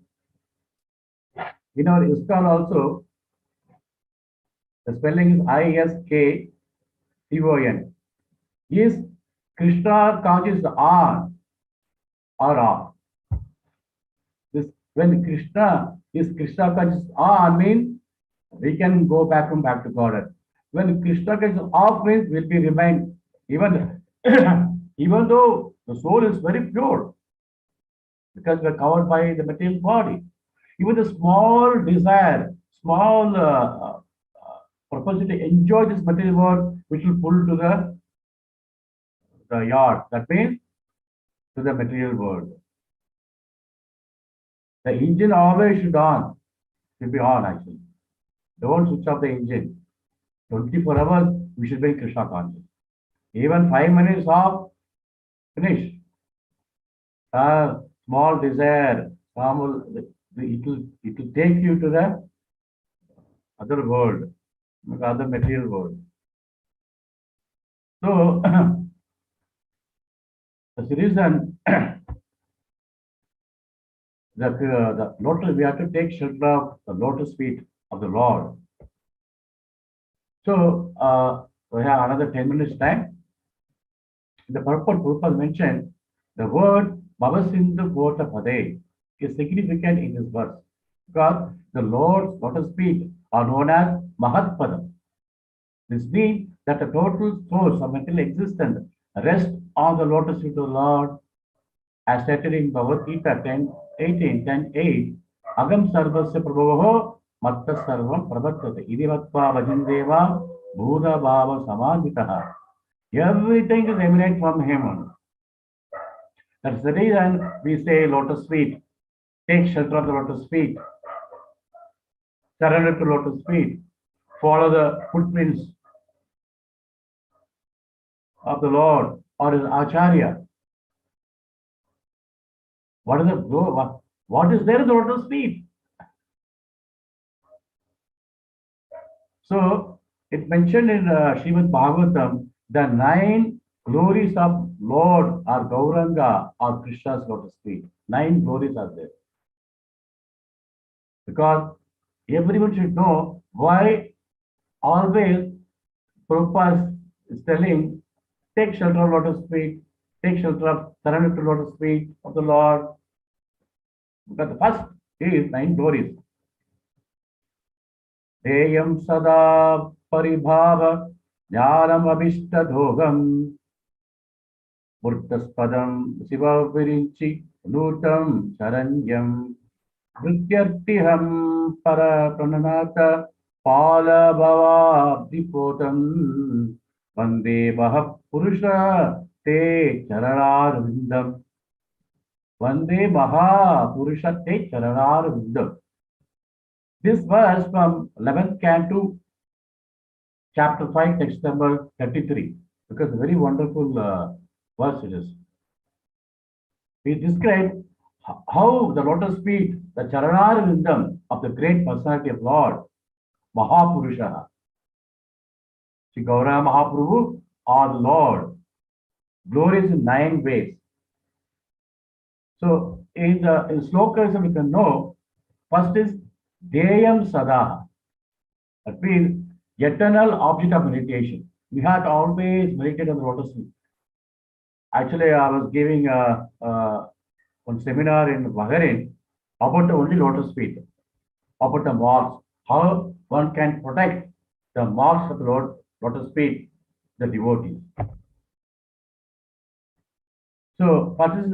in our ISKCON also, the spelling is ISKCON. Is Krishna conscious on or off? When Krishna conscious on means we can go back to Godhead. When Krishna conscious off means will be remain even even though the soul is very pure, because we are covered by the material body. Even the small desire, small propensity to enjoy this material world, which will pull to the yard. That means to the material world. The engine always should be on actually. Don't switch off the engine. 24 hours, we should be Krishna conscious. Even 5 minutes off, finish. Small desire, it will take you to the other world, other material world. So, that's the reason the lotus, we have to take shelter of the lotus feet of the Lord. So, we have another 10 minutes time. The purport Prabhupada mentioned the word Bhavasindhu Gota Pade is significant in this verse because the Lord's lotus feet are known as Mahatpadam. This means that the total source of material existence rests on the lotus feet of the Lord, as stated in Bhagavad Gita 10:8. Agam sarvasya prabhavaho matta sarvam pravartate idivatva vajindeva bhuda bhava samadhitaha. Everything is emanate from him. That's the reason we say lotus feet. Take shelter of the lotus feet. Surrender to lotus feet. Follow the footprints of the Lord or his Acharya. What is there in the lotus feet? So it mentioned in Srimad Bhagavatam, the 9 glories of Lord are Gauranga or Krishna's lotus feet. 9 glories are there. Because everyone should know why always Prabhupada is telling, take shelter of lotus feet, take shelter of surrender to lotus feet of the Lord. Because the first is 9 glories. Deyam sada paribhava jnanam abhishta dhogam murtaspadam siva virinchi nutam charanyam Vrityartiham para prananata pala bhava dipotam vande bhav purusha te chararar vindam. Vande Mahārāja Charanārvindam. This verse from 11th canto, chapter 5, text number 33, because a very wonderful verse it is. We describe how the lotus feet, the Charanārvindam of the great personality of Lord, Mahapurusha, Sri Gaura Mahaprabhu, or the Lord, glorious in 9 ways. So in slokas we can know, first is Deyam Sada. That means eternal object of meditation. We have to always meditate on the lotus feet. Actually, I was giving one seminar in Bahrain about the only lotus feet, about the marks, how one can protect the marks of the lotus feet, the devotees. So, what is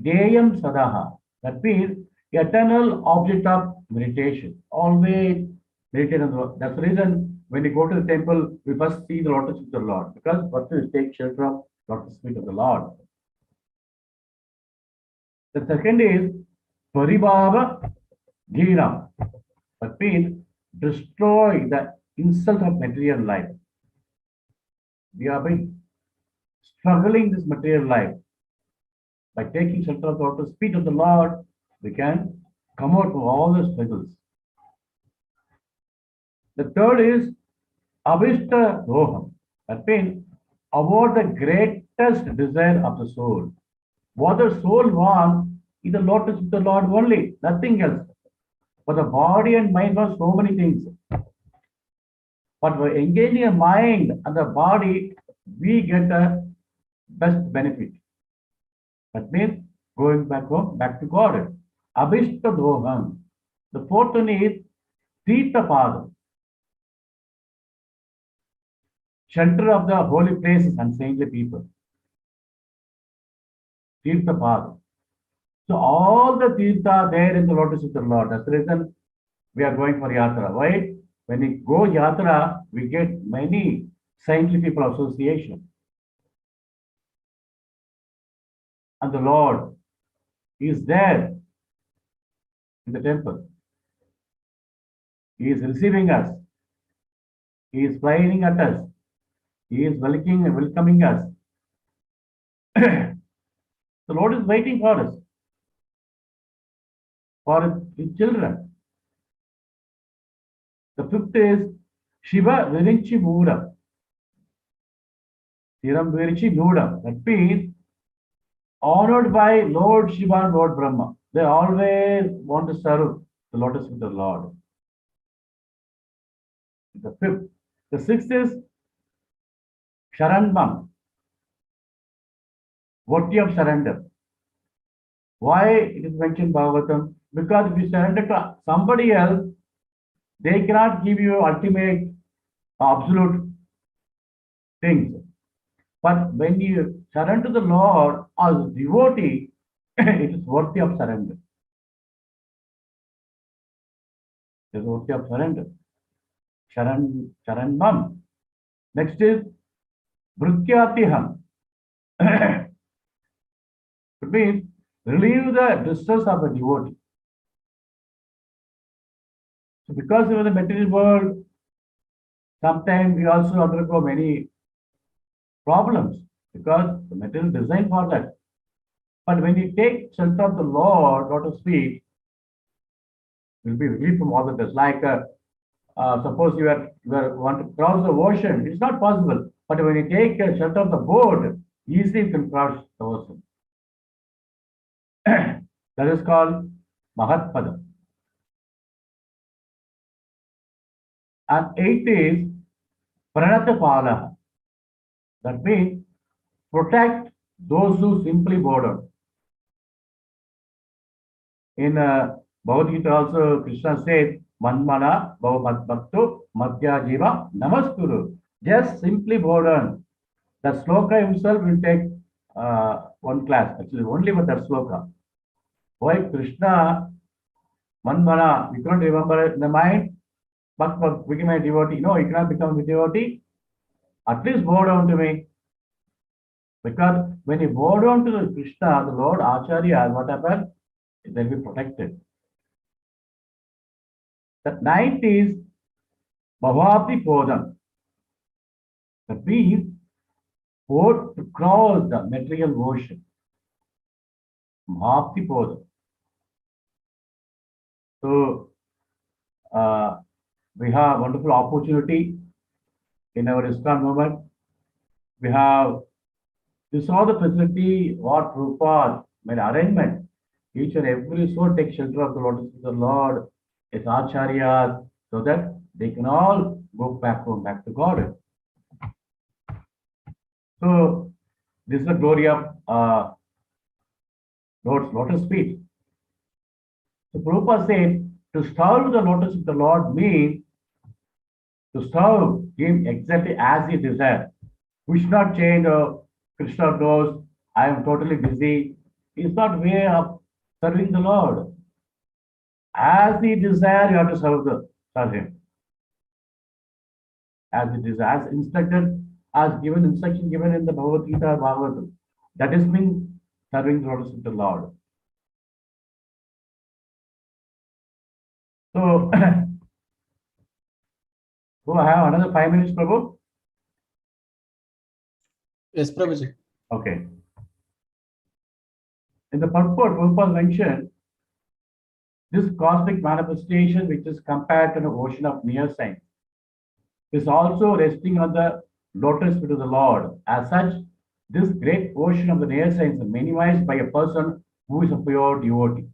Deyam Sadaha? That means eternal object of meditation. Always meditate on the Lord. That's the reason when we go to the temple, we first see the lotus feet of the Lord, because first we take shelter of lotus feet of the Lord. The second is Paribhava Ghina. That means destroy the insult of material life. We have been struggling this material life. By taking shelter of the lotus feet of the Lord, we can come out from all the struggles. The third is Avishta Doham. That means avoid the greatest desire of the soul. What the soul wants is the lotus of the Lord only, nothing else. But the body and mind want so many things. But by engaging the mind and the body, we get the best benefit. That means going back home, back to God. Abhishta Doham. The fourth one is Tirtha Pada. Shelter of the holy places and saintly people. Tirtha Pada. So all the Tirtha there in the lotus of the Lord. That's the reason we are going for Yatra. Why? When we go Yatra, we get many saintly people association. And the Lord is there in the temple. He is receiving us. He is smiling at us. He is welcoming us. The Lord is waiting for us, for His children. The fifth is Shiva Virinchi Mura. Shiram Virinchi Mura. That means honored by Lord Shiva and Lord Brahma. They always want to serve the lotus of the Lord. The fifth. The sixth is Sharanbam. Voti of surrender. Why it is mentioned Bhagavatam? Because if you surrender to somebody else, they cannot give you ultimate, absolute things. But when you surrender to the Lord as a devotee, it is worthy of surrender. It is worthy of surrender. Sharanbam. Next is Vrityatiham. It means relieve the distress of the devotee. So because of the material world, sometimes we also undergo many problems because the material is designed for that. But when you take shelter of the Lord, lotus feet, will be relieved from all the dust. Like suppose you want to cross the ocean, it's not possible. But when you take shelter of the boat, easily you can cross the ocean. That is called Mahatpada. And eighth is Pranatapala. That means protect those who simply bow down. In Bhagavad Gita also, Krishna said, Manmana Bhava Bhakto Madhya Jiva Namaskuru. Just simply bow down. The sloka himself will take one class, actually only with that sloka. Why Krishna, Manmana, you cannot remember in the mind, but become a devotee. No, you cannot become a devotee. At least bow down to me. Because when you bow down to the Krishna, the Lord Acharya, what happens? They'll be protected. The ninth is Bhavati Podam. The beast would to cross the material ocean. Bhavati Podam. So we have wonderful opportunity in our ISKCON movement. We have this all the facility what Prabhupada made arrangement. Each and every soul takes shelter of the lotus of the Lord, its acharyas, so that they can all go back home, back to God. So this is the glory of Lord's lotus feet. So Prabhupada said, to serve the lotus of the Lord means to serve him exactly as he desires. We should not change. Krishna knows I am totally busy. It's not way of serving the Lord. As he desires, you have to serve him. As it is, as instructed, as given instruction given in the Bhagavad Gita or Bhagavatam. That is mean serving the lotus of the Lord. So, do I have another 5 minutes, Prabhu? Yes, Prabhuji. Okay. In the purport, Prabhupada mentioned this cosmic manifestation, which is compared to the ocean of near science, is also resting on the lotus feet of the Lord. As such, this great ocean of the near science is minimized by a person who is a pure devotee.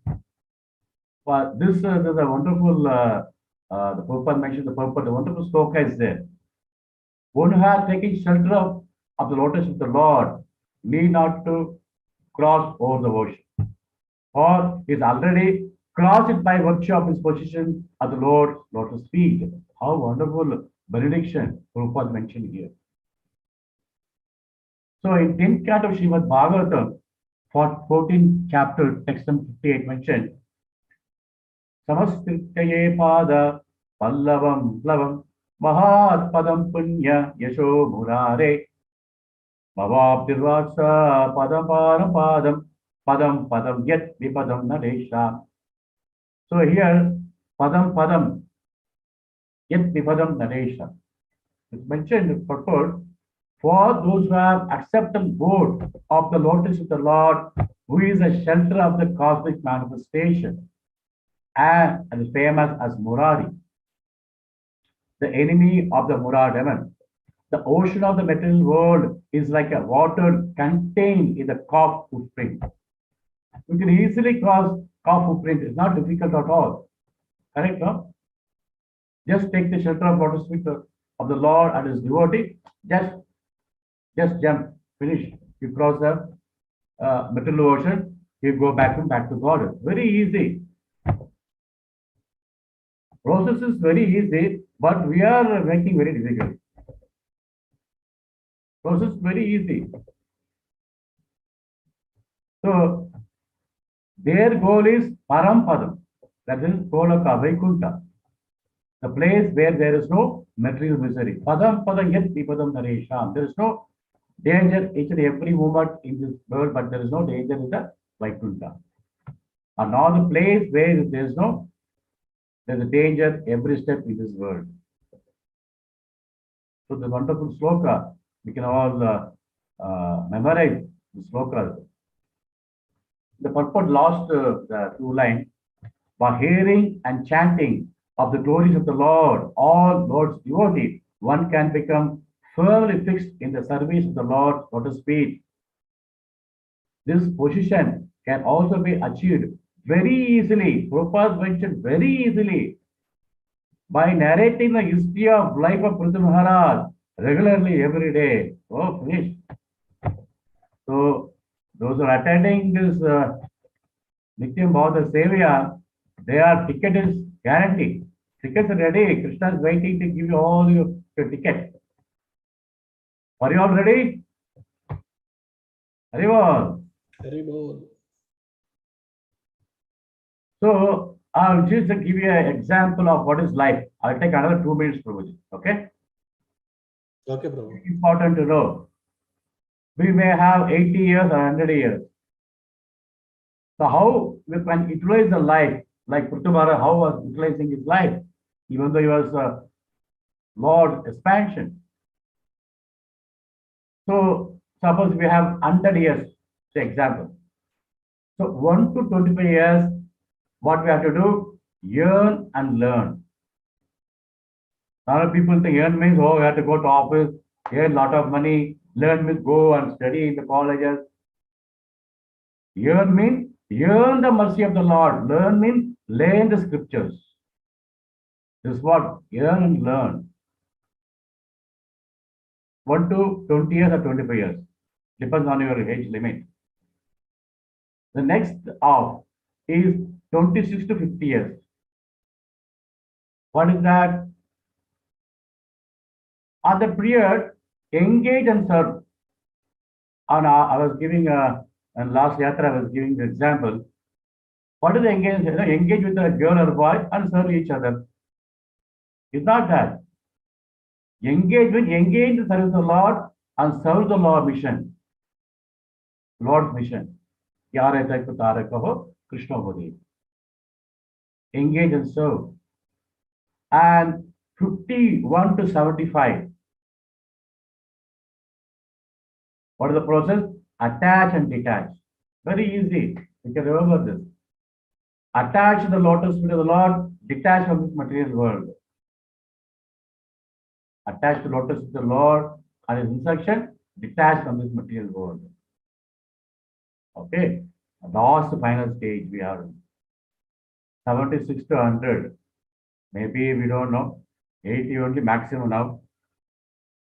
But this is a wonderful, the Prabhupada mentioned the purport, the wonderful sloka is there. One who has taken shelter of the lotus of the Lord need not to cross over the ocean, or is already crossed it by virtue of his position at the Lord's lotus feet. How wonderful benediction Prabhupada mentioned here. So in 10th canto of Srimad Bhagavatam, 14th chapter, text number 58 mentioned, Samastrityaye pada pallavam plavam mahat padam punya yasho murare bhavabdirvasa padam param padam padam padam yet vipadam nadesha. So here, padam padam yet vipadam nadesha. It's mentioned in the purport, for those who have accepted board of the lotus of the Lord, who is a shelter of the cosmic manifestation, and is famous as Murari, the enemy of the Muradhaman. The ocean of the material world is like a water contained in the calf footprint. We can easily cross calf footprint. It's not difficult at all. Correct, no? Just take the shelter of lotus feet of the Lord and his devotee. Just jump, finish. You cross the material ocean. You go back to God. Very easy. Process is very easy, but we are making very difficult. Process is very easy. So their goal is Parampadam, that is Golaka Vaikunta, the place where there is no material misery. Padam Padam Yet Vipadam Naresham. There is no danger each and every moment in this world, but there is no danger in the Vaikunta. And now the place where there's a danger every step in this world. So the wonderful sloka, we can all memorize the sloka. The purport lost the 2 lines. By hearing and chanting of the glories of the Lord, all Lord's devotees, one can become firmly fixed in the service of the Lord, lotus feet. This position can also be achieved very easily. Prabhupada mentioned very easily by narrating the history of life of Pṛthu Mahārāja regularly every day. Oh, finished. So those who are attending this Nityam Bhava Sevaya, their ticket is guaranteed. Tickets are ready. Krishna is waiting to give you all your ticket. Are you all ready? Haribol. Haribol. So I'll just give you an example of what is life. I'll take another 2 minutes, Prabhuji. Okay? Okay, Prabhu. Important to know. We may have 80 years or 100 years. So how we can utilize the life, like Pṛthu Mahārāja, how was utilizing his life, even though he was Lord expansion. So suppose we have 100 years, say example. So 1 to 25 years, what we have to do? Yearn and learn. A lot of people think yearn means, oh, we have to go to office, earn a lot of money. Learn means go and study in the colleges. Yearn means yearn the mercy of the Lord. Learn means learn the scriptures. This is what yearn and learn. 1 to 20 years or 25 years. Depends on your age limit. The next off is 26 to 50 years. What is that? On the period, engage and serve. And I was giving and last yatra I was giving the example. What is the engage? Engage with a girl or boy and serve each other. It's not that. Engage in the service of the Lord and serve the Lord mission. Lord's mission. Krishna Bodhi. Engage and serve. And 51 to 75. What is the process? Attach and detach. Very easy. You can remember this. Attach to the lotus feet of the Lord, detach from this material world. Attach to the lotus feet of the Lord and his instruction, detach from this material world. Okay. Last final stage we are 76 to 100. Maybe we don't know. 80 only maximum now.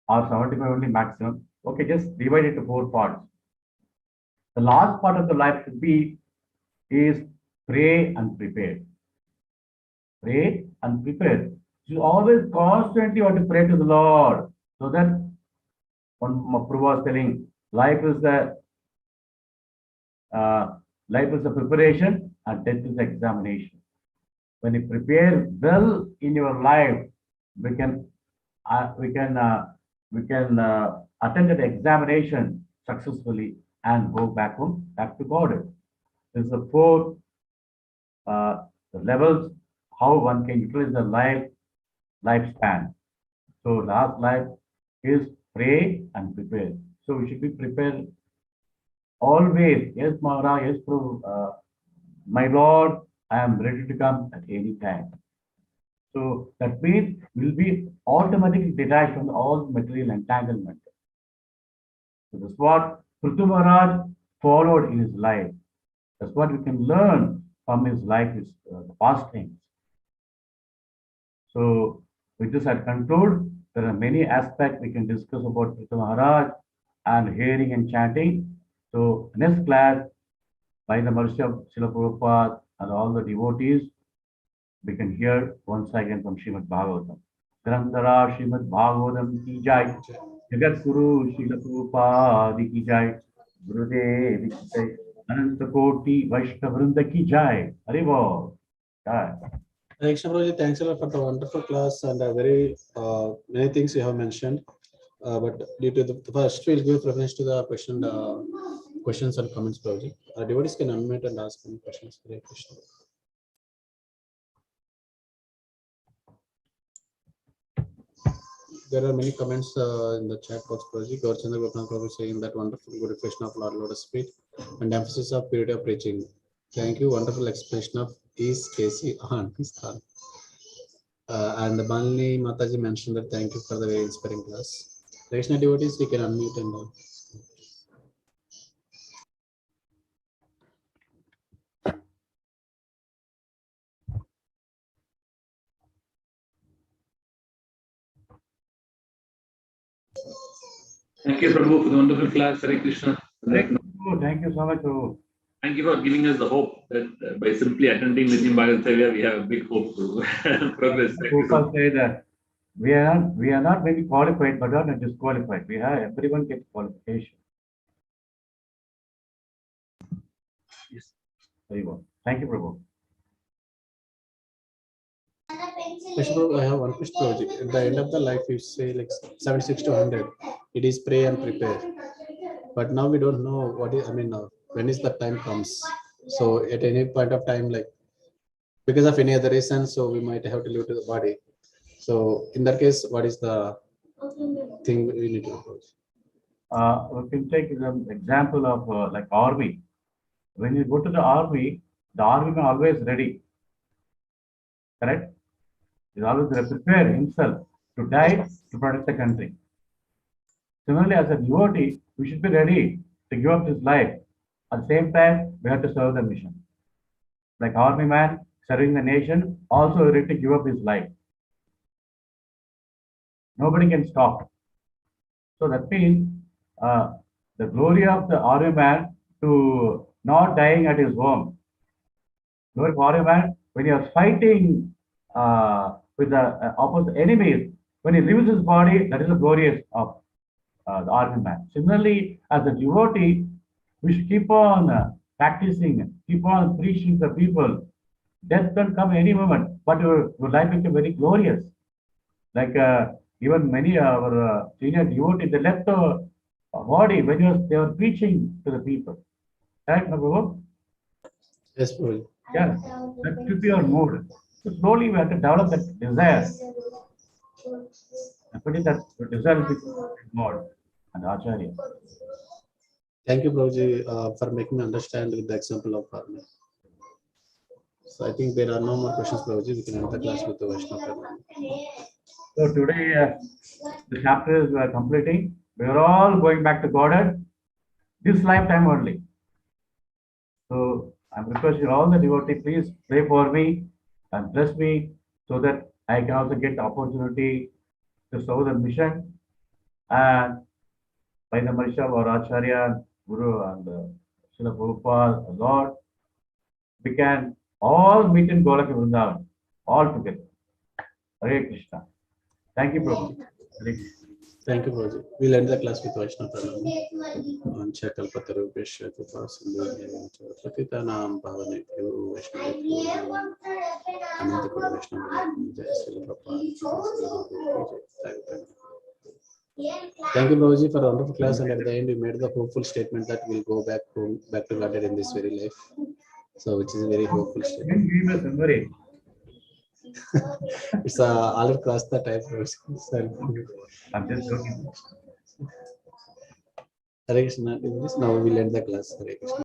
Or 75 only maximum. Okay, just divide it to 4 parts. The last part of the life should be is pray and prepare. Pray and prepare. You always constantly want to pray to the Lord. So that one Prabhu was telling, life is the preparation and death is the examination. When you prepare well in your life, we can attend the examination successfully and go back home, back to God. This is the 4 levels how one can utilize the lifespan. So last life is pray and prepare. So we should be prepared always. Yes, Mahārāja, yes, Prabhu, my Lord, I am ready to come at any time. So that means we'll be automatically detached from all material entanglement. So that's what Pṛthu Mahārāja followed in his life. That's what we can learn from his life, his past things. So with this, I conclude. There are many aspects we can discuss about Pṛthu Mahārāja and hearing and chanting. So next class, by the mercy of Srila Prabhupada and all the devotees, we can hear once again from Srimad Bhagavatam. Grandhara Srimad Bhagavatam ki jai. Jagat Guru Srila Prabhupada ki jai. Gurudev ki jai. Ananta Koti Vaishnava Vrinda ki jai. Haribol. Jai. Krishna Prabhuji, thanks a lot for the wonderful class and very many things you have mentioned. But due to the first, we'll give preference to the questions and comments, Prabhuji. Devotees can unmute and ask any questions. Hare Krishna. There are many comments in the chat box, Prabhuji. Gaurchandra Gopinath Prabhu saying that wonderful good reflection of Lord Lotus Feet and emphasis of purity of preaching. Thank you. Wonderful explanation of is KC on his thought. And Balini Mataji mentioned that thank you for the very inspiring class. Krishna devotees, we can unmute and Thank you, Prabhu, for the wonderful class. Hare Krishna. Thank you so much, Prabhu. Thank you for giving us the hope that by simply attending Nitya Bhagavad Sevya, we have a big hope to progress. People say that we are not maybe qualified, but not disqualified. We have everyone gets qualification. Yes. Very well. Thank you, Prabhu. I have one question, Prabhuji. At the end of the life, you say like 76 to 100. It is pray and prepare. but now we don't know what is, I mean, when is the time comes. So at any point of time, like because of any other reason, so we might have to leave to the body. So in that case, what is the thing we need to approach? We can take an example of like army. When you go to the army man always ready. Correct? He's always prepared himself to die to protect the country. Similarly, as a devotee, we should be ready to give up his life. At the same time, we have to serve the mission. Like army man serving the nation, also ready to give up his life. Nobody can stop. So that means the glory of the army man to not dying at his home. Glory of army man when he is fighting with the opposite enemies, when he leaves his body, that is the glorious of the army man. Similarly, as a devotee, we should keep on practicing, keep on preaching to people. Death can come any moment, but your life become very glorious. Like even many our senior devotees, they left the body when they were preaching to the people. Right, Prabhu? Yes, Prabhu. Yeah, that should be our mood. So slowly we have to develop that desire. And put it that desire will be more and Acharya. Thank you, Prabhuji, for making me understand with the example of army. So I think there are no more questions, Prabhuji. We can end the class with the Vaishnava. So today the chapters we are completing. We are all going back to Godhead this lifetime only. So I'm requesting all the devotees, please pray for me and bless me so that I can also get the opportunity to serve the mission. And by the mercy of our Acharya, Guru, and Srila Prabhupada, Lord, we can all meet in Golaki Vrindavan, all together. Hare Krishna. Thank you, Prabhu. Hare Krishna. Thank you, Prabhuji. We'll end the class with Vaishnava Pranam. Vancha kalpatarubhesha kripa sindhu patitanam pavanebhyo Vaishnavebhyo Ananta Kura Vaishnava Jai Srila Prabhupada. Thank you, Prabhuji, for the wonderful class. And at the end, you made the hopeful statement that we'll go back home, back to Godhead in this very life. So, which is a very hopeful statement. Give me a summary. It's all across the time. Sorry. I'm just joking. Hare Krishna. Now we'll end the class. Hare Krishna.